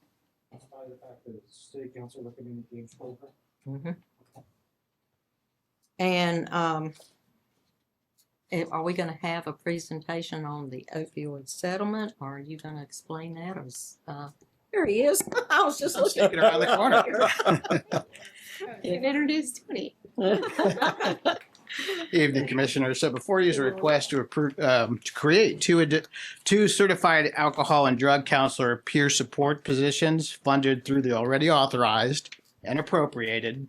L: City council recommended James Colbert.
B: Mhm. And are we going to have a presentation on the opioid settlement, or are you going to explain that? Or here he is. I was just looking
R: sneaking around the corner.
B: You've introduced Tony.
R: Evening, Commissioners. So before you is a request to approve, to create two certified alcohol and drug counselor peer support positions funded through the already authorized and appropriated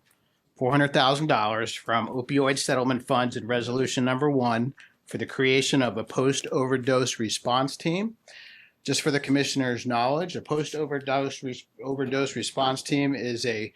R: $400,000 from opioid settlement funds in resolution number 1 for the creation of a post-overdose response team. Just for the Commissioner's knowledge, a post-overdose response team is a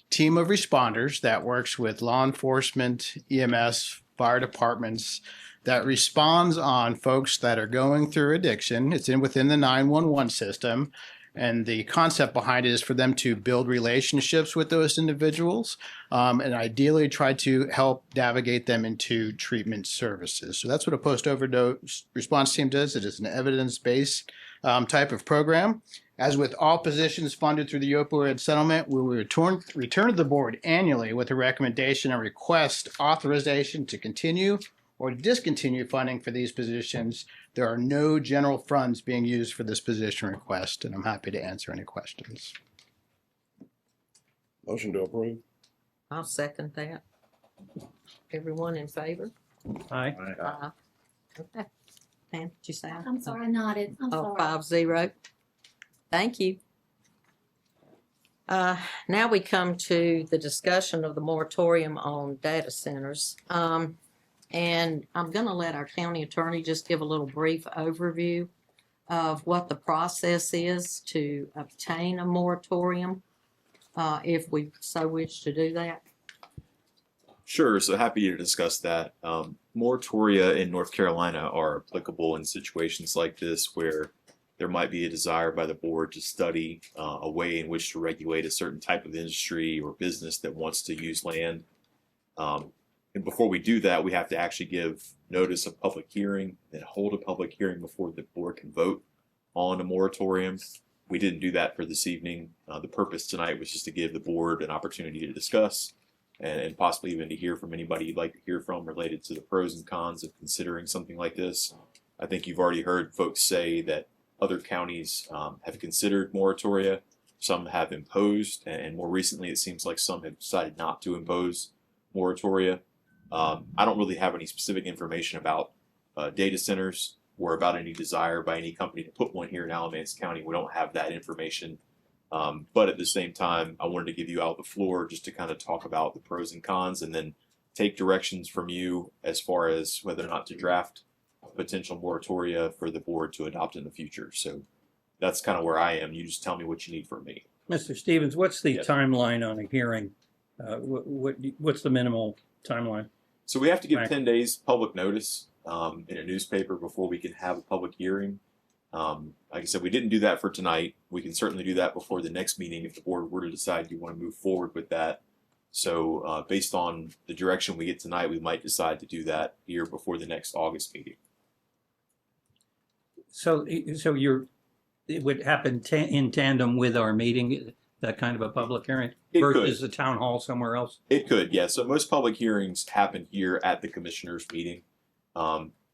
R: team of responders that works with law enforcement, EMS, fire departments that responds on folks that are going through addiction. It's within the 911 system. And the concept behind it is for them to build relationships with those individuals and ideally try to help navigate them into treatment services. So that's what a post-overdose response team does. It is an evidence-based type of program. As with all positions funded through the opioid settlement, we will return to the board annually with a recommendation and request authorization to continue or discontinue funding for these positions. There are no general funds being used for this position request, and I'm happy to answer any questions.
C: Motion to approve.
B: I'll second that. Everyone in favor?
O: Aye.
B: Okay. Pam, did you say aye?
Q: I'm sorry, I nodded. I'm
B: Oh,
Q: sorry.
B: 5-0. Thank you. Now we come to the discussion of the moratorium on data centers. And I'm going to let our county attorney just give a little brief overview of what the process is to obtain a moratorium, if we so wish to do that.
H: Sure, so happy to discuss that. Moratoria in North Carolina are applicable in situations like this where there might be a desire by the board to study a way in which to regulate a certain type of industry or business that wants to use land. And before we do that, we have to actually give notice of public hearing and hold a public hearing before the board can vote on a moratorium. We didn't do that for this evening. The purpose tonight was just to give the board an opportunity to discuss and possibly even to hear from anybody you'd like to hear from related to the pros and cons of considering something like this. I think you've already heard folks say that other counties have considered moratoria. Some have imposed, and more recently it seems like some have decided not to impose moratoria. I don't really have any specific information about data centers or about any desire by any company to put one here in Alamance County. We don't have that information. But at the same time, I wanted to give you out the floor just to kind of talk about the pros and cons and then take directions from you as far as whether or not to draft a potential moratoria for the board to adopt in the future. So that's kind of where I am. You just tell me what you need from me.
O: Mr. Stevens, what's the
H: Yes.
O: timeline on a hearing? What's the minimal timeline?
H: So we have to give
O: Right.
H: 10 days public notice in a newspaper before we can have a public hearing. Like I said, we didn't do that for tonight. We can certainly do that before the next meeting if the board were to decide you want to move forward with that. So based on the direction we get tonight, we might decide to do that here before the next August meeting.
O: So it would happen in tandem with our meeting, that kind of a public hearing?
H: It
O: versus
H: could.
O: a town hall somewhere else?
H: It could, yeah. So most public hearings happen here at the commissioners' meeting.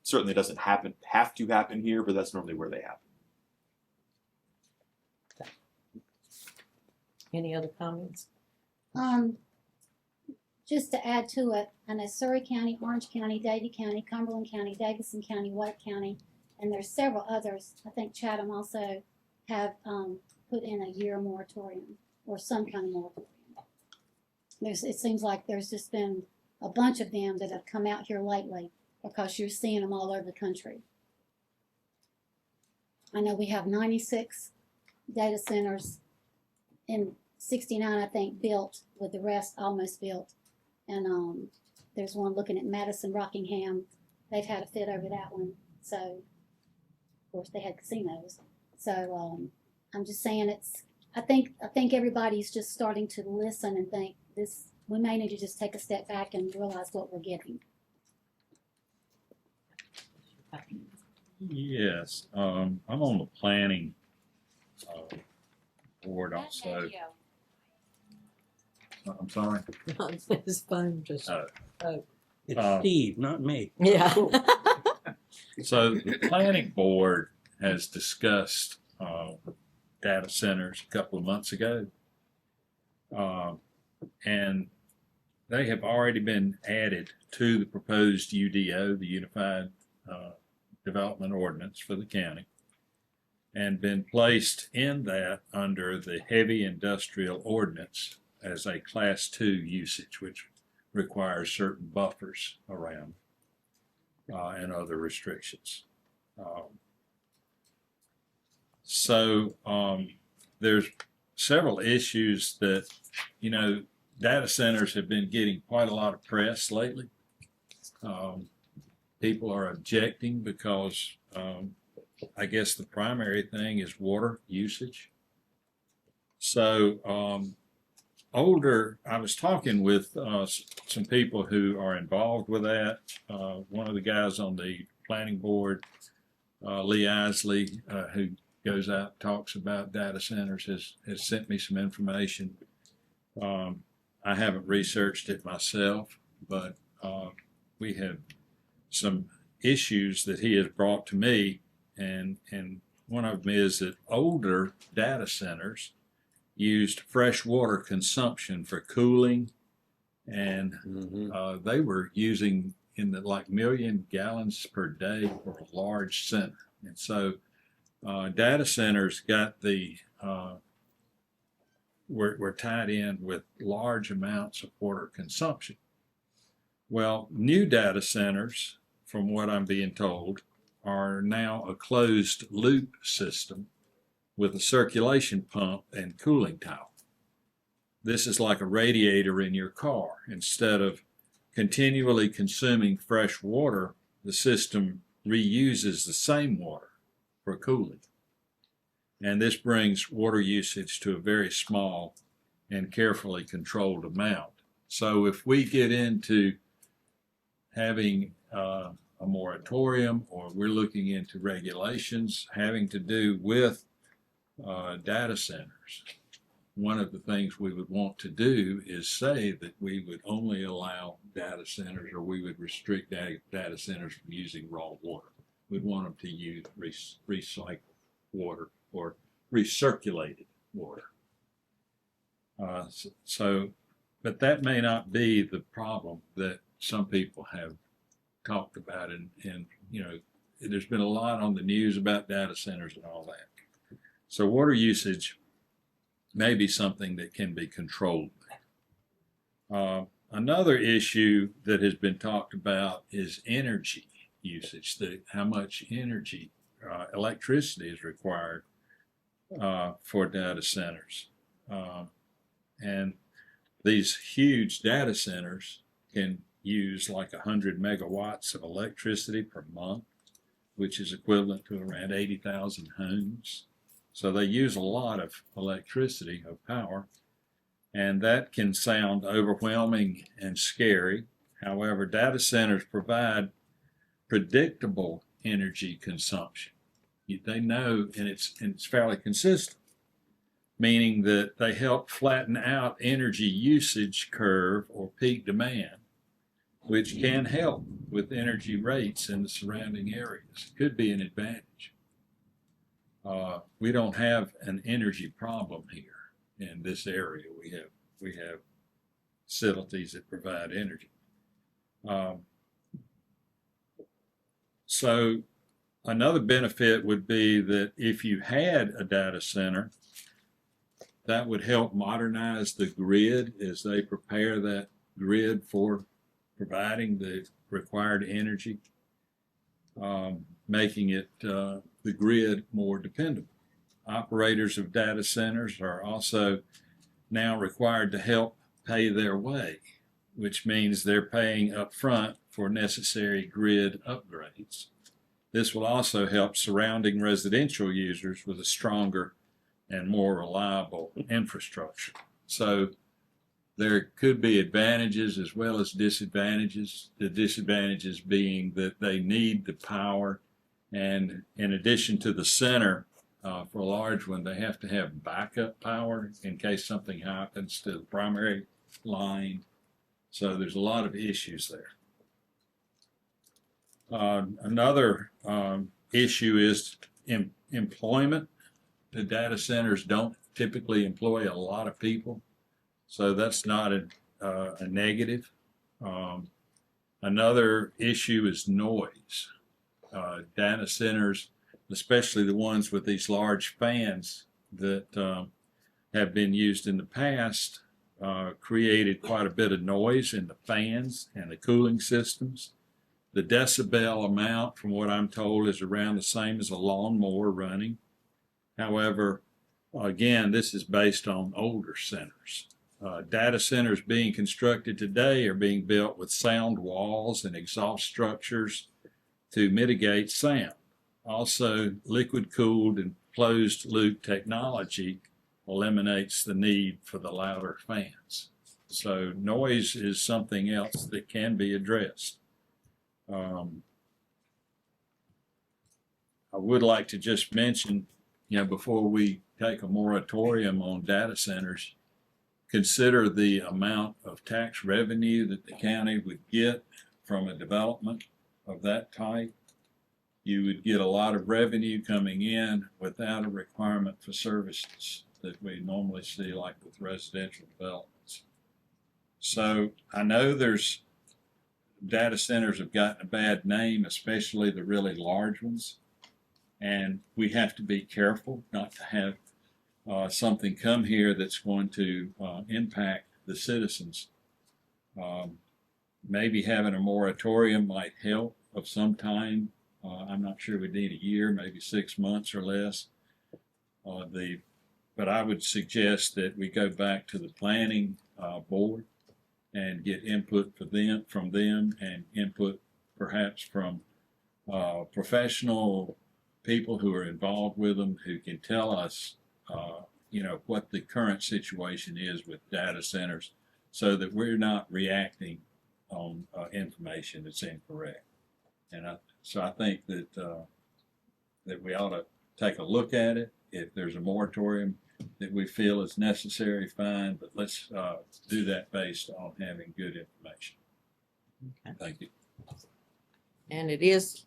H: Certainly doesn't have to happen here, but that's normally where they happen.
B: Any other comments?
Q: Just to add to it, I know Surrey County, Orange County, Davie County, Cumberland County, Davidson County, White County, and there's several others. I think Chatham also have put in a year moratorium or some kind of moratorium. It seems like there's just been a bunch of them that have come out here lately because you're seeing them all over the country. I know we have 96 data centers and 69, I think, built, with the rest almost built. And there's one looking at Madison, Rockingham. They've had a fit over that one. So, of course, they had casinos. So I'm just saying I think everybody's just starting to listen and think this. We may need to just take a step back and realize what we're getting.
P: Yes, I'm on the planning board also. I'm sorry.
B: His phone just.
O: It's Steve, not me.
B: Yeah.
P: So the planning board has discussed data centers a couple of months ago. And they have already been added to the proposed UDO, the Unified Development Ordinance for the county, and been placed in that under the Heavy Industrial Ordinance as a Class 2 usage, which requires certain buffers around and other restrictions. There's several issues that, data centers have been getting quite a lot of press lately. People are objecting because I guess the primary thing is water usage. So I was talking with some people who are involved with that. One of the guys on the planning board, Lee Isley, who goes out and talks about data centers, has sent me some information. I haven't researched it myself, but we have some issues that he has brought to me, and one of them is that older data centers used fresh water consumption for cooling and they were using in the like million gallons per day for a large center. And so data centers got the were tied in with large amounts of water consumption. Well, new data centers, from what I'm being told, are now a closed loop system with a circulation pump and cooling tower. This is like a radiator in your car. Instead of continually consuming fresh water, the system reuses the same water for cooling. And this brings water usage to a very small and carefully controlled amount. So if we get into having a moratorium, or we're looking into regulations having to do with data centers, one of the things we would want to do is say that we would only allow data centers, or we would restrict data centers from using raw water. We'd want them to use recycled water or recirculated water. But that may not be the problem that some people have talked about, and you know, there's been a lot on the news about data centers and all that. So water usage may be something that can be controlled. Another issue that has been talked about is energy usage, how much energy, electricity is required for data centers. And these huge data centers can use like 100 megawatts of electricity per month, which is equivalent to around 80,000 homes. So they use a lot of electricity, of power, and that can sound overwhelming and scary. However, data centers provide predictable energy consumption. They know, and it's fairly consistent, meaning that they help flatten out energy usage curve or peak demand, which can help with energy rates in the surrounding areas. It could be an advantage. We don't have an energy problem here in this area. We have facilities that provide energy. So another benefit would be that if you had a data center, that would help modernize the grid as they prepare that grid for providing the required energy, making it the grid more dependable. Operators of data centers are also now required to help pay their way, which means they're paying up front for necessary grid upgrades. This will also help surrounding residential users with a stronger and more reliable infrastructure. So there could be advantages as well as disadvantages. The disadvantages being that they need the power, and in addition to the center, for a large one, they have to have backup power in case something happens to the primary line. So there's a lot of issues there. Another issue is employment. The data centers don't typically employ a lot of people, so that's not a negative. Another issue is noise. Data centers, especially the ones with these large fans that have been used in the past, created quite a bit of noise in the fans and the cooling systems. The decibel amount, from what I'm told, is around the same as a lawnmower running. However, again, this is based on older centers. Data centers being constructed today are being built with sound walls and exhaust structures to mitigate sound. Also, liquid-cooled and closed-loop technology eliminates the need for the louder fans. So noise is something else that can be addressed. I would like to just mention, before we take a moratorium on data centers, consider the amount of tax revenue that the county would get from a development of that type. You would get a lot of revenue coming in without a requirement for services that we normally see, like with residential developments. So I know there's data centers have gotten a bad name, especially the really large ones. And we have to be careful not to have something come here that's going to impact the citizens. Maybe having a moratorium might help of some time. I'm not sure we need a year, maybe 6 months or less. But I would suggest that we go back to the planning board and get input from them and input perhaps from professional people who are involved with them who can tell us, what the current situation is with data centers so that we're not reacting on information that's incorrect. And so I think that that we ought to take a look at it. If there's a moratorium that we feel is necessary, fine, but let's do that based on having good information.
B: Okay.
P: Thank you.
B: And it is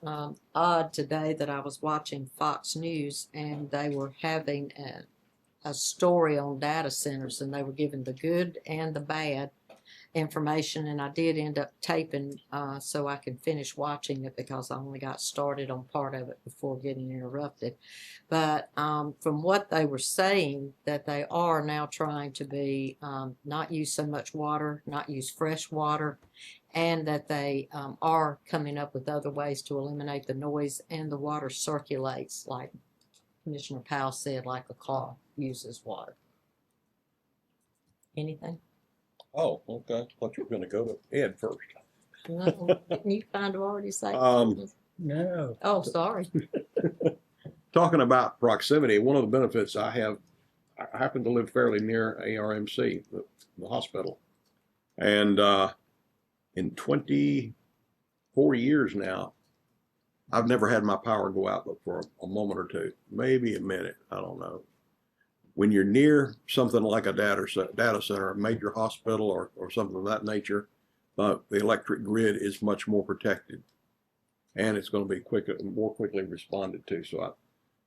B: odd today that I was watching Fox News and they were having a story on data centers, and they were giving the good and the bad information, and I did end up taping so I could finish watching it because I only got started on part of it before getting interrupted. But from what they were saying, that they are now trying to be not use so much water, not use fresh water, and that they are coming up with other ways to eliminate the noise, and the water circulates, like Commissioner Powell said, like a car uses water. Anything?
C: Oh, okay. Thought you were going to go to Ed first.
B: No, didn't you kind of already say?
O: No.
B: Oh, sorry.
C: Talking about proximity, one of the benefits I happen to live fairly near ARMC, the hospital. And in 24 years now, I've never had my power go out but for a moment or two, maybe a minute, I don't know. When you're near something like a data center, a major hospital or something of that nature, the electric grid is much more protected, and it's going to be more quickly responded to. So I'm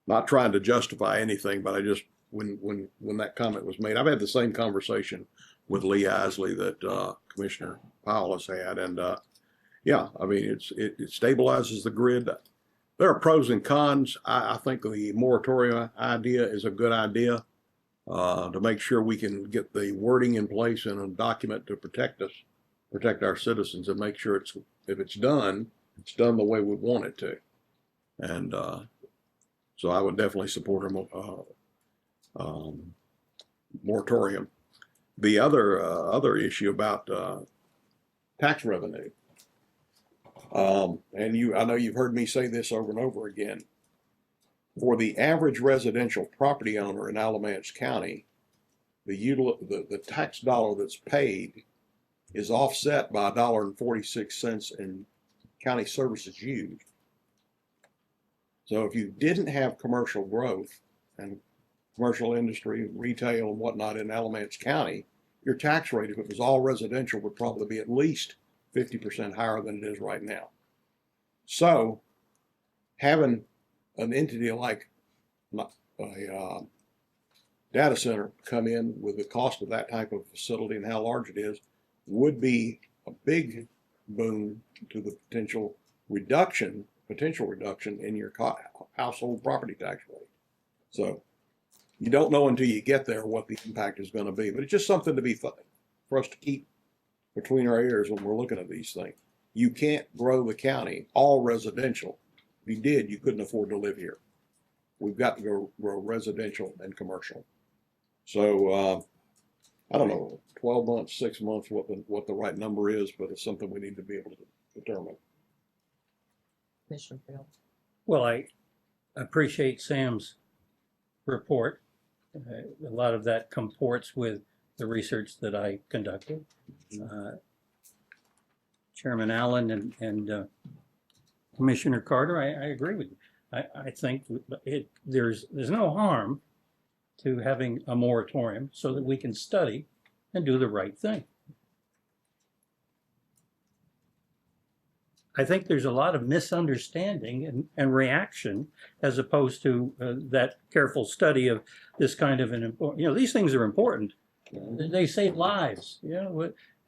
C: not trying to justify anything, but I just, when that comment was made, I've had the same conversation with Lee Isley that Commissioner Powell has had, and yeah, I mean, it stabilizes the grid. There are pros and cons. I think the moratorium idea is a good idea. To make sure we can get the wording in place in a document to protect our citizens, and make sure if it's done the way we want it to. And so I would definitely support a moratorium. The other issue about tax revenue, and I know you've heard me say this over and over again. For the average residential property owner in Alamance County, the tax dollar that's paid is offset by $1.46 in county services used. So if you didn't have commercial growth and commercial industry, retail and whatnot in Alamance County, your tax rate, if it was all residential, would probably be at least 50% higher than it is right now. So having an entity like a data center come in with the cost of that type of facility and how large it is would be a big boon to the potential reduction in your household property tax rate. So you don't know until you get there what the impact is going to be, but it's just something to be for us to keep between our ears when we're looking at these things. You can't grow the county all residential. If you did, you couldn't afford to live here. We've got to grow residential and commercial. So I don't know, 12 months, 6 months, what the right number is, but it's something we need to be able to determine.
B: Commissioner Bill.
O: Well, I appreciate Sam's report. A lot of that comports with the research that I conducted. Chairman Allen and Commissioner Carter, I agree with you. I think there's no harm to having a moratorium so that we can study and do the right thing. I think there's a lot of misunderstanding and reaction as opposed to that careful study of this kind of an important, these things are important. They save lives.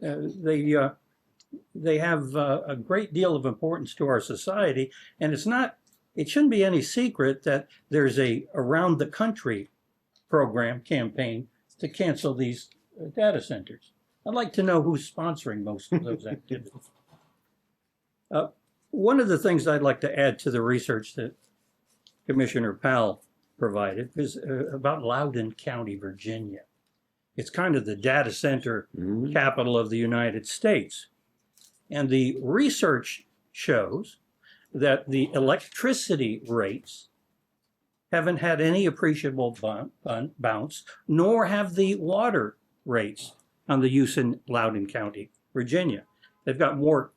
O: They have a great deal of importance to our society, and it shouldn't be any secret that there's a around the country campaign to cancel these data centers. I'd like to know who's sponsoring most of those activities. One of the things I'd like to add to the research that Commissioner Powell provided is about Loudoun County, Virginia. It's kind of the data center capital of the United States. And the research shows that the electricity rates haven't had any appreciable bounce, nor have the water rates on the use in Loudoun County, Virginia. They've got more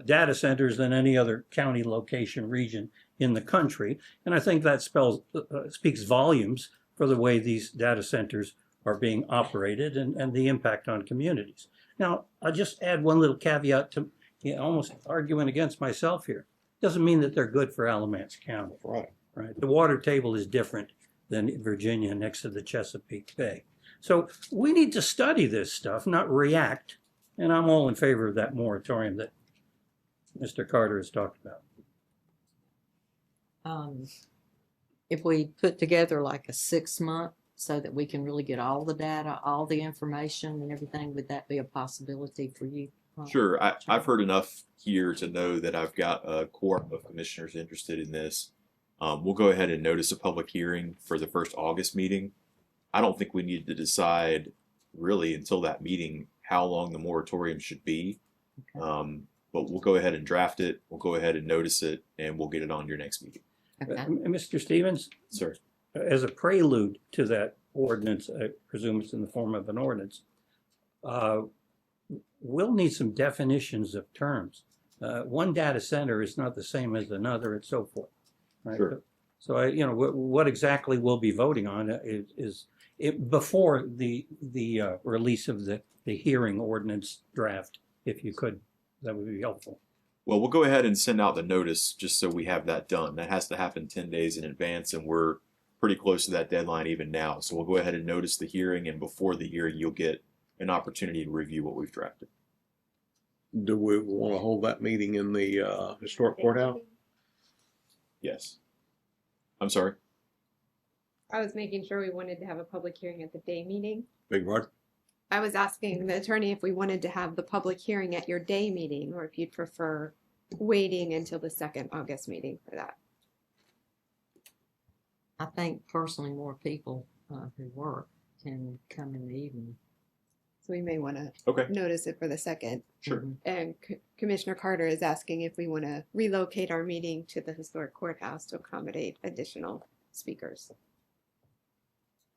O: data centers than any other county location region in the country. And I think that speaks volumes for the way these data centers are being operated and the impact on communities. Now, I'll just add one little caveat to almost arguing against myself here. Doesn't mean that they're good for Alamance County.
C: Right.
O: Right. The water table is different than Virginia next to the Chesapeake Bay. So we need to study this stuff, not react. And I'm all in favor of that moratorium that Mr. Carter has talked about.
B: If we put together like a 6-month so that we can really get all the data, all the information and everything, would that be a possibility for you?
H: Sure. I've heard enough here to know that I've got a quorum of commissioners interested in this. We'll go ahead and notice a public hearing for the first August meeting. I don't think we need to decide really until that meeting how long the moratorium should be.
B: Okay.
H: But we'll go ahead and draft it. We'll go ahead and notice it, and we'll get it on your next meeting.
B: Okay.
O: Mr. Stevens?
H: Sir.
O: As a prelude to that ordinance, I presume it's in the form of an ordinance, we'll need some definitions of terms. One data center is not the same as another and so forth. Right?
H: Sure.
O: So, what exactly we'll be voting on is before the release of the hearing ordinance draft, if you could, that would be helpful.
H: Well, we'll go ahead and send out the notice just so we have that done. That has to happen 10 days in advance, and we're pretty close to that deadline even now. So we'll go ahead and notice the hearing, and before the hearing, you'll get an opportunity to review what we've drafted.
C: Do we want to hold that meeting in the historic courthouse?
H: Yes. I'm sorry.
S: I was making sure we wanted to have a public hearing at the day meeting.
C: Big pardon?
S: I was asking the attorney if we wanted to have the public hearing at your day meeting or if you'd prefer waiting until the second August meeting for that.
B: I think personally more people who work can come in the evening.
S: So we may want to
H: Okay.
S: notice it for the second.
H: Sure.
S: And Commissioner Carter is asking if we want to relocate our meeting to the historic courthouse to accommodate additional speakers.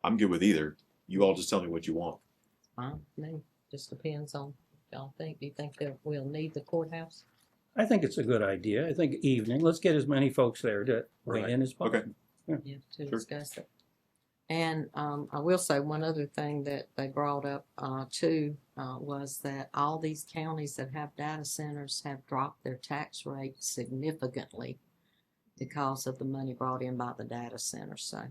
H: I'm good with either. You all just tell me what you want.
B: Fine with me. Just depends on y'all think. Do you think that we'll need the courthouse?
O: I think it's a good idea. I think evening, let's get as many folks there to weigh in as possible.
H: Okay.
B: Yeah, to discuss it. And I will say one other thing that they brought up too was that all these counties that have data centers have dropped their tax rate significantly because of the money brought in by the data center. So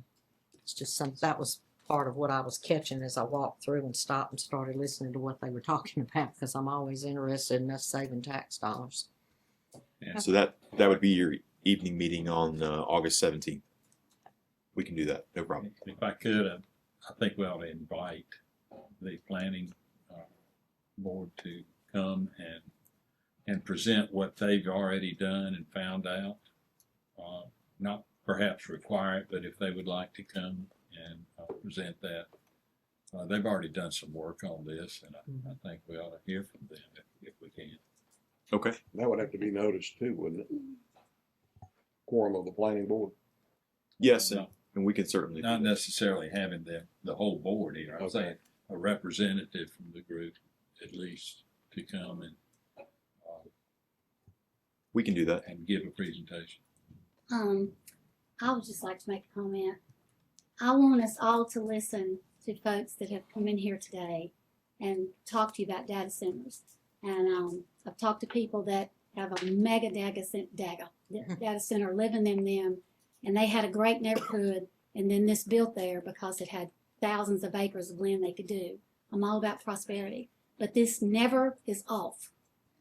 B: it's just that was part of what I was catching as I walked through and stopped and started listening to what they were talking about, because I'm always interested in us saving tax dollars.
H: Yeah. So that would be your evening meeting on August 17th. We can do that. No problem.
P: If I could, I think we ought to invite the planning board to come and present what they've already done and found out. Not perhaps require it, but if they would like to come and present that. They've already done some work on this, and I think we ought to hear from them if we can.
H: Okay.
C: That would have to be noticed too, wouldn't it? Quorum of the planning board.
H: Yes,
P: No.
H: and we can certainly
P: Not
H: do that.
P: necessarily having the whole board here. I'm saying a representative from the group at least to come and
H: we can do that
P: and give a presentation.
Q: I would just like to make a comment. I want us all to listen to folks that have come in here today and talk to you about data centers. And I've talked to people that have a mega data center living in them, and they had a great neighborhood, and then this built there because it had thousands of acres of land they could do. I'm all about prosperity. but this never is off.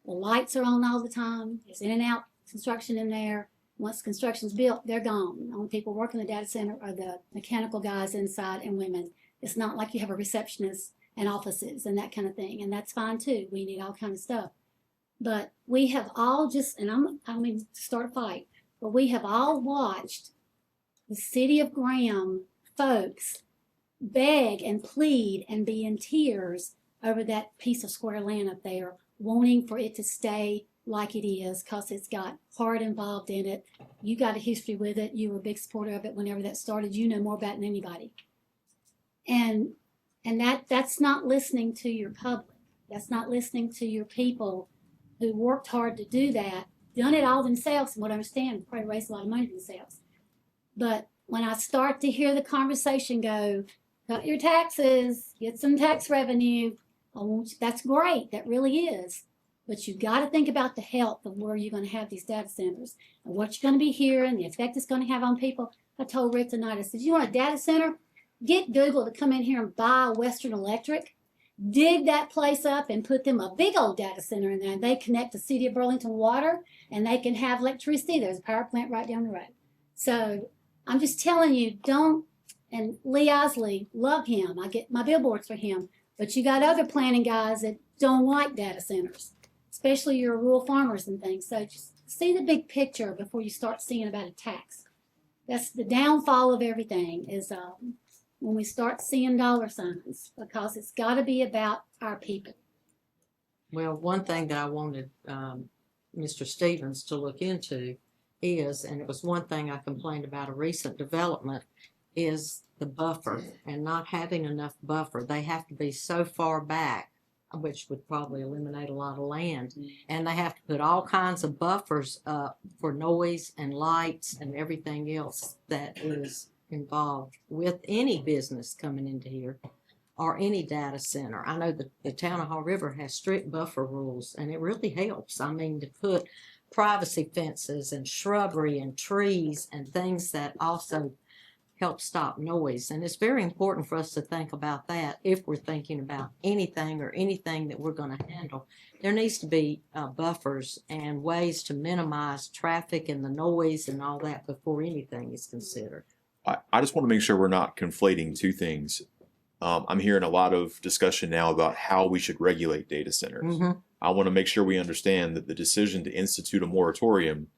Q: The lights are on all the time. There's in and out construction in there. Once construction's built, they're gone. The only people working the data center are the mechanical guys inside and women. It's not like you have a receptionist and offices and that kind of thing, and that's fine too. We need all kind of stuff. But we have all just, and I don't mean to start a fight, but we have all watched the city of Graham folks beg and plead and be in tears over that piece of square land up there, wanting for it to stay like it is because it's got heart involved in it. You got a history with it. You were a big supporter of it whenever that started. You know more about it than anybody. And that's not listening to your public. That's not listening to your people who worked hard to do that, done it all themselves, and what I understand, probably raised a lot of money themselves. But when I start to hear the conversation go, cut your taxes, get some tax revenue, that's great, that really is. But you've got to think about the health of where you're going to have these data centers and what you're going to be hearing, the effect it's going to have on people. I told Rick tonight, I said, you want a data center? Get Google to come in here and buy Western Electric, dig that place up and put them a big old data center in there, and they connect the city of Burlington water and they can have electricity. There's a power plant right down the road. So I'm just telling you, don't, and Lee Isley, love him. I get my billboards for him. But you got other planning guys that don't like data centers, especially your rural farmers and things. So just see the big picture before you start seeing about a tax. That's the downfall of everything is when we start seeing dollar signs, because it's got to be about our people.
B: Well, one thing that I wanted Mr. Stevens to look into is, and it was one thing I complained about a recent development, is the buffer and not having enough buffer. They have to be so far back, which would probably eliminate a lot of land. And they have to put all kinds of buffers up for noise and lights and everything else that is involved with any business coming into here or any data center. I know that the town of Haw River has strict buffer rules, and it really helps. I mean, to put privacy fences and shrubbery and trees and things that also help stop noise. And it's very important for us to think about that if we're thinking about anything or anything that we're going to handle. There needs to be buffers and ways to minimize traffic and the noise and all that before anything is considered.
H: I just want to make sure we're not conflating two things. I'm hearing a lot of discussion now about how we should regulate data centers.
B: Mm-hmm.
H: I want to make sure we understand that the decision to institute a moratorium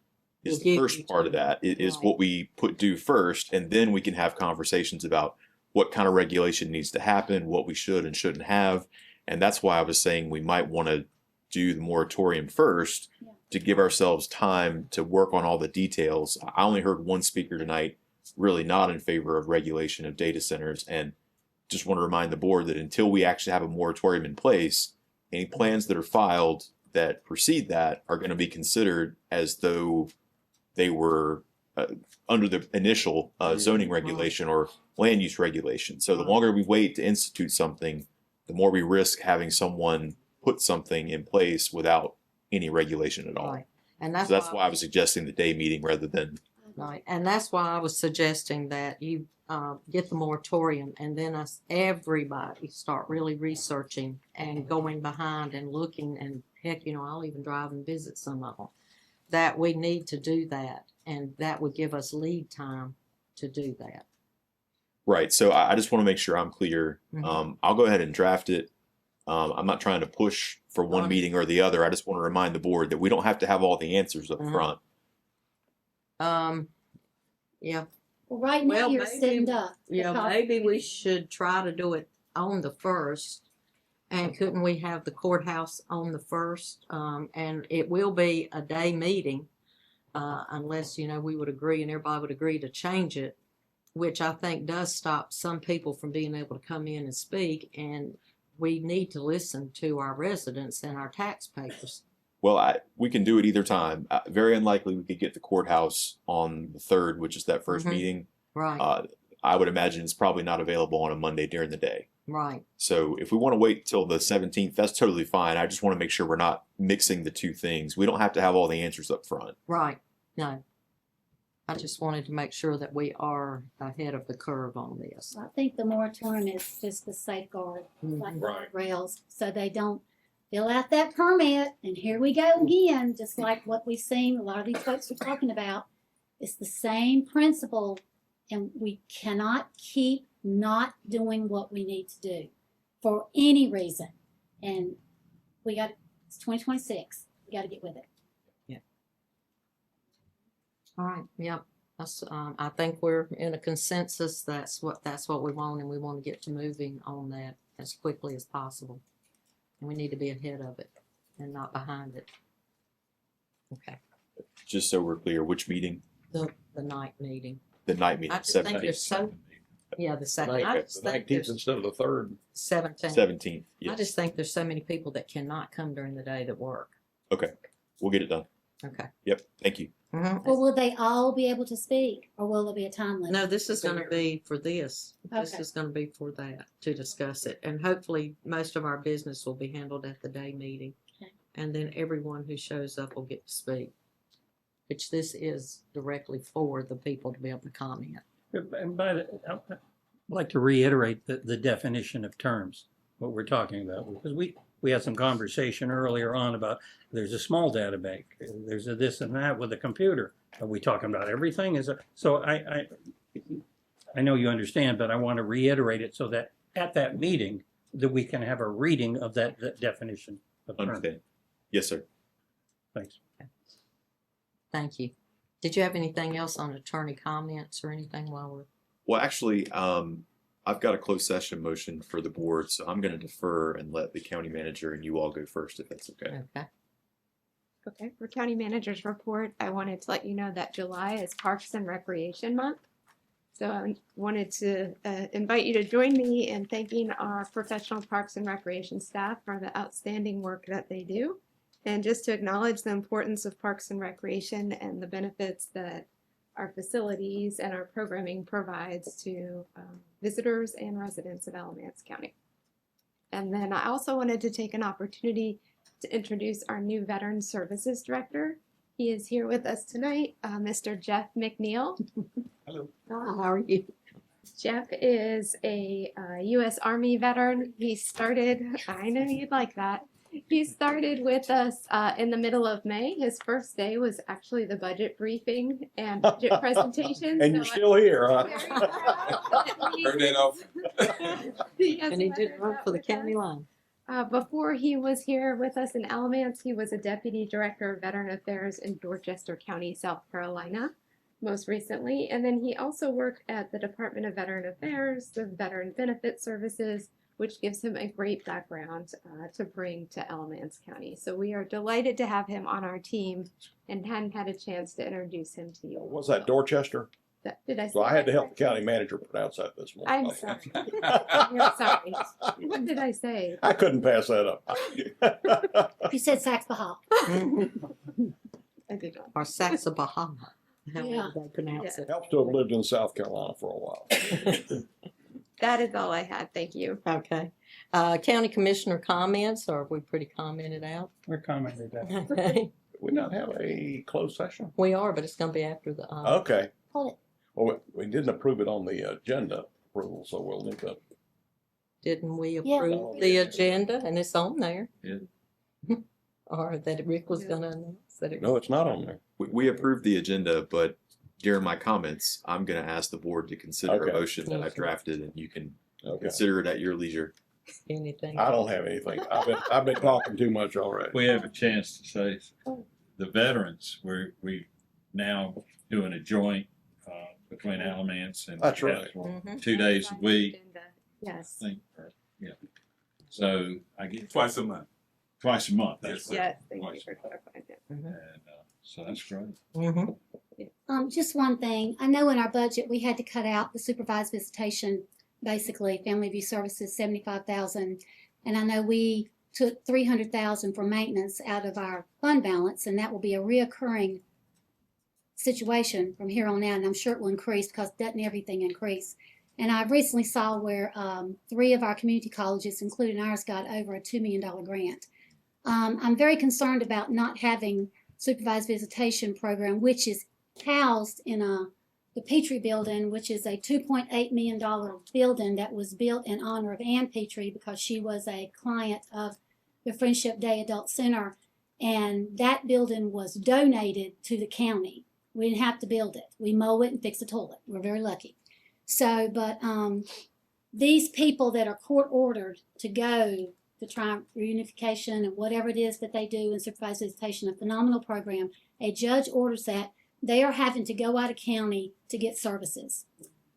H: is the first part of that. It is what we do first, and then we can have conversations about what kind of regulation needs to happen, what we should and shouldn't have. And that's why I was saying we might want to do the moratorium first to give ourselves time to work on all the details. I only heard one speaker tonight really not in favor of regulation of data centers, and just want to remind the board that until we actually have a moratorium in place, any plans that are filed that precede that are going to be considered as though they were under the initial zoning regulation or land use regulation. So the longer we wait to institute something, the more we risk having someone put something in place without any regulation at all.
B: Right. And that's
H: why I was suggesting the day meeting rather than.
B: Right. And that's why I was suggesting that you get the moratorium, and then everybody start really researching and going behind and looking, and heck, I'll even drive and visit some of them. That we need to do that, and that would give us lead time to do that.
H: Right. So I just want to make sure I'm clear.
B: Mhm.
H: I'll go ahead and draft it. I'm not trying to push for one meeting or the other. I just want to remind the board that we don't have to have all the answers up front.
B: Yeah.
Q: Well, right now you're sitting up.
B: Yeah,
Q: because-
B: maybe we should try to do it on the 1st. And couldn't we have the courthouse on the 1st? And it will be a day meeting, unless, we would agree and everybody would agree to change it, which I think does stop some people from being able to come in and speak. And we need to listen to our residents and our taxpayers.
H: Well, we can do it either time. Very unlikely we could get the courthouse on the 3rd, which is that 1st meeting.
B: Right.
H: I would imagine it's probably not available on a Monday during the day.
B: Right.
H: So if we want to wait till the 17th, that's totally fine. I just want to make sure we're not mixing the two things. We don't have to have all the answers up front.
B: Right. No. I just wanted to make sure that we are ahead of the curve on this.
Q: I think the moratorium is just the safeguard, like
P: Right.
Q: rails, so they don't fill out that permit, and here we go again, just like what we've seen, a lot of these folks are talking about. It's the same principle, and we cannot keep not doing what we need to do for any reason. And it's 2026, we gotta get with it.
B: All right, yep. That's, I think we're in a consensus. That's what we want, and we want to get to moving on that as quickly as possible. And we need to be ahead of it and not behind it. Okay,
H: Just so we're clear, which meeting?
B: the night meeting.
H: The night meeting,
B: I just think
H: 17th.
B: there's so, yeah, the second, I just
C: The
B: think
C: 19th
B: there's
C: instead of the 3rd.
B: 17th.
H: 17th,
B: I
H: yes.
B: just think there's so many people that cannot come during the day that work.
H: Okay, we'll get it done.
B: Okay.
H: Yep, thank you.
B: Mhm.
Q: Well, will they all be able to speak, or will there be a time limit?
B: No, this is gonna be for this. This
Q: Okay.
B: is gonna be for that, to discuss it. And hopefully, most of our business will be handled at the day meeting.
Q: Okay.
B: And then everyone who shows up will get to speak. Which this is directly for the people to be able to comment.
O: And I'd like to reiterate the definition of terms, what we're talking about, because we had some conversation earlier on about there's a small data bank, there's a this and that with a computer. Are we talking about everything? So I know you understand, but I want to reiterate it so that at that meeting, that we can have a reading of that definition of terms.
H: Understand. Yes, sir.
O: Thanks.
B: Thank you. Did you have anything else on attorney comments or anything while we're?
H: Well, actually, I've got a closed session motion for the board, so I'm going to defer and let the county manager and you all go first, if that's okay.
B: Okay.
S: Okay, for county manager's report, I wanted to let you know that July is Parks and Recreation Month. So I wanted to invite you to join me in thanking our professional Parks and Recreation staff for the outstanding work that they do. And just to acknowledge the importance of Parks and Recreation and the benefits that our facilities and our programming provides to visitors and residents of Alamance County. And then I also wanted to take an opportunity to introduce our new Veteran Services Director. He is here with us tonight, Mr. Jeff McNeil.
C: Hello.
B: How are you?
S: Jeff is a U.S. Army veteran. He started, I know you'd like that. He started with us in the middle of May. His first day was actually the budget briefing and budget presentation.
C: And you're still here, huh?
S: Turn
C: that off.
B: And he did work for the county line.
S: Before he was here with us in Alamance, he was a deputy director of veteran affairs in Dorchester County, South Carolina, most recently. And then he also worked at the Department of Veteran Affairs, the Veteran Benefit Services, which gives him a great background to bring to Alamance County. So we are delighted to have him on our team and hadn't had a chance to introduce him to you.
C: Was that Dorchester?
S: Did I say
C: So I had to
S: that
C: help the county manager pronounce that this morning.
S: I'm sorry. I'm sorry. What did I say?
C: I couldn't pass that up.
Q: You said Sax Bahama.
S: I did not.
B: Or Saxabahama,
Q: Yeah.
B: however they pronounce it.
C: Helps to have lived in South Carolina for a while.
S: That is all I had. Thank you.
B: Okay. County commissioner comments, or have we pretty commented out?
O: We're commenting that.
B: Okay.
C: We not have a closed session?
B: We are, but it's gonna be after the.
C: Okay.
Q: Hold it.
C: Well, we didn't approve it on the agenda approval, so we'll need to.
B: Didn't we
Q: Yeah.
B: approve the agenda and it's on there?
P: Yeah.
B: Or that Rick was gonna announce that it.
C: No, it's not on there.
H: We approved the agenda, but during my comments, I'm going to ask the board to consider
C: Okay.
H: a motion that I've
B: Okay.
H: drafted, and you can
C: Okay.
H: consider it at your leisure.
B: Anything.
C: I don't have anything. I've been talking too much already.
P: We have a chance to say, the veterans, we now doing a joint between Alamance and.
C: That's right.
P: Castle,
B: Mhm.
P: 2 days a week,
S: Yes.
P: I think, yeah. So I get. Twice a month. Twice a month, that's right.
S: Yes. Thank you
P: Twice.
S: for clarifying that.
P: And so that's great.
B: Mhm.
Q: Just one thing. I know in our budget, we had to cut out the supervised visitation, basically, Family View Services, 75,000. And I know we took 300,000 for maintenance out of our fund balance, and that will be a reoccurring situation from here on out. And I'm sure it will increase because doesn't everything increase? And I recently saw where 3 of our community colleges, including ours, got over a $2 million grant. I'm very concerned about not having supervised visitation program, which is housed in the Petrie Building, which is a $2.8 million building that was built in honor of Ann Petrie because she was a client of the Friendship Day Adult Center. And that building was donated to the county. We didn't have to build it. We mow it and fix the toilet. We're very lucky. So, but these people that are court ordered to go to try reunification and whatever it is that they do in supervised visitation, a phenomenal program. A judge orders that. They are having to go out of county to get services.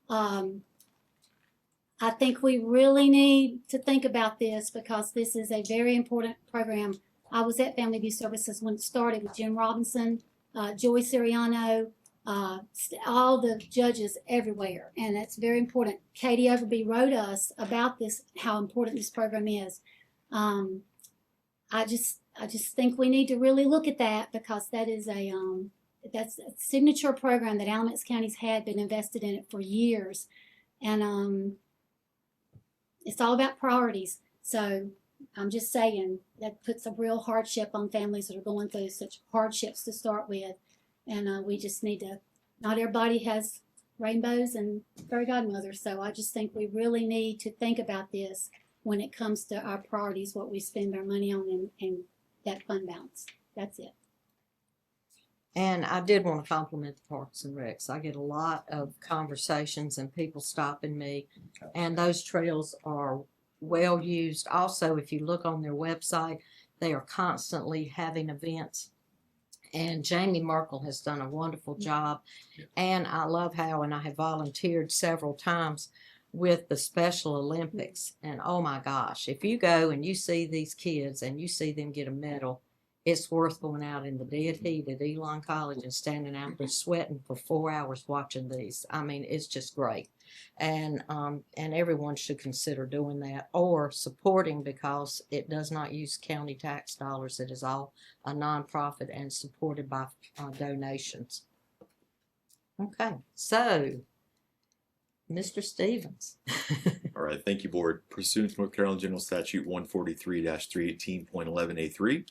Q: I think we really need to think about this because this is a very important program. I was at Family Abuse Services when it started with Jim Robinson, Joy Siriano, all the judges everywhere, and it's very important. Katie Overby wrote us about this, how important this program is. I just think we need to really look at that because that is that's a signature program that Alamance County's had, been invested in it for years, and it's all about priorities. So I'm just saying that puts a real hardship on families that are going through such hardships to start with. And we just need to, not everybody has rainbows and fairy godmothers. So I just think we really need to think about this when it comes to our priorities, what we spend our money on and that fund balance. That's it.
B: And I did want to compliment the Parks and Recs. I get a lot of conversations and people stopping me, and those trails are well used. Also, if you look on their website, they are constantly having events. And Jamie Merkel has done a wonderful job. And I love how, and I have volunteered several times with the Special Olympics. And oh my gosh, if you go and you see these kids and you see them get a medal, it's worth going out in the dead heat at Elon College and standing out there sweating for 4 hours watching these. I mean, it's just great. And everyone should consider doing that or supporting, because it does not use county tax dollars. It is all a nonprofit and supported by donations. Okay, so Mr. Stevens.
H: All right, thank you, Board. Pursuant to North Carolina General Statute 143-318.11A3,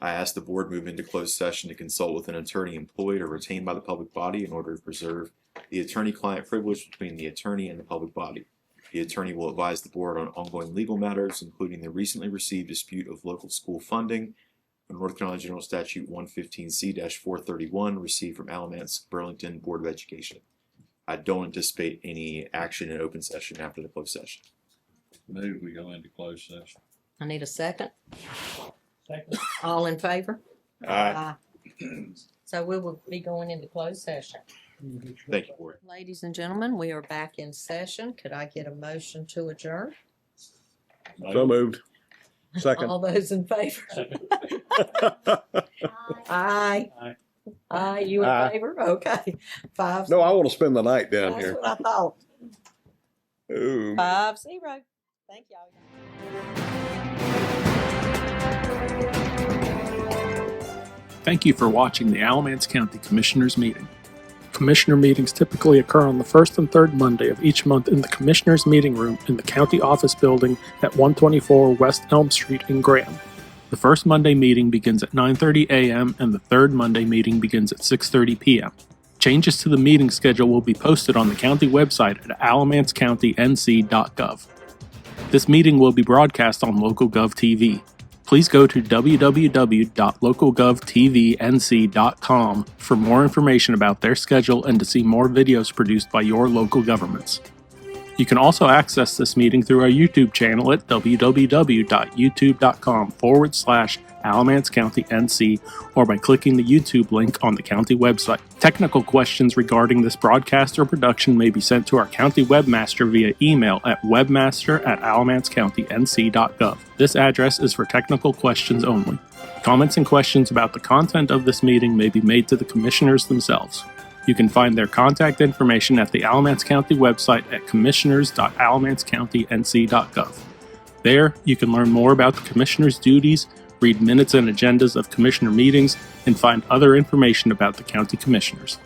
H: I ask the Board move into closed session to consult with an attorney employed or retained by the public body in order to preserve the attorney-client privilege between the attorney and the public body. The attorney will advise the Board on ongoing legal matters, including the recently received dispute of local school funding, North Carolina General Statute 115C-431, received from Alamance Burlington Board of Education. I don't anticipate any action in open session after the closed session.
P: Move we go into closed session.
B: I need a second.
L: Second.
B: All in favor?
H: Aye.
B: So we will be going into closed session.
H: Thank you, Board.
B: Ladies and gentlemen, we are back in session. Could I get a motion to adjourn?
C: So moved. Second.
B: All those in favor? Aye.
L: Aye.
B: Aye, you in
C: Aye.
B: favor? Okay. 5.
C: No, I want to spend the night down
B: That's
C: here.
B: what I thought.
C: Ooh.
B: 5-0. Thank y'all.
A: Thank you for watching the Alamance County Commissioners Meeting. Commissioner meetings typically occur on the first and third Monday of each month in the Commissioners Meeting Room in the County Office Building at 124 West Elm Street in Graham. The first Monday meeting begins at 9:30 a.m. and the third Monday meeting begins at 6:30 p.m. Changes to the meeting schedule will be posted on the county website at alamancecountync.gov. This meeting will be broadcast on LocalGov TV. Please go to www.localgovtvnc.com for more information about their schedule and to see more videos produced by your local governments. You can also access this meeting through our YouTube channel at www.youtube.com/Alamance County NC or by clicking the YouTube link on the county website. Technical questions regarding this broadcast or production may be sent to our county webmaster via email at webmaster@alamancecountync.gov. This address is for technical questions only. Comments and questions about the content of this meeting may be made to the commissioners themselves. You can find their contact information at the Alamance County website at commissioners.alamancecountync.gov. There, you can learn more about the commissioners' duties, read minutes and agendas of commissioner meetings, and find other information about the county commissioners.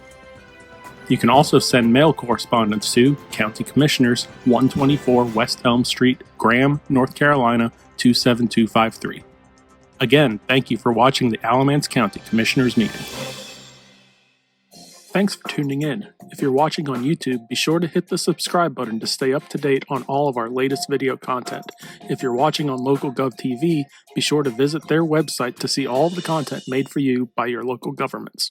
A: You can also send mail correspondence to County Commissioners, 124 West Elm Street, Graham, North Carolina, 27253. Again, thank you for watching the Alamance County Commissioners Meeting. Thanks for tuning in. If you're watching on YouTube, be sure to hit the subscribe button to stay up to date on all of our latest video content. If you're watching on LocalGov TV, be sure to visit their website to see all of the content made for you by your local governments.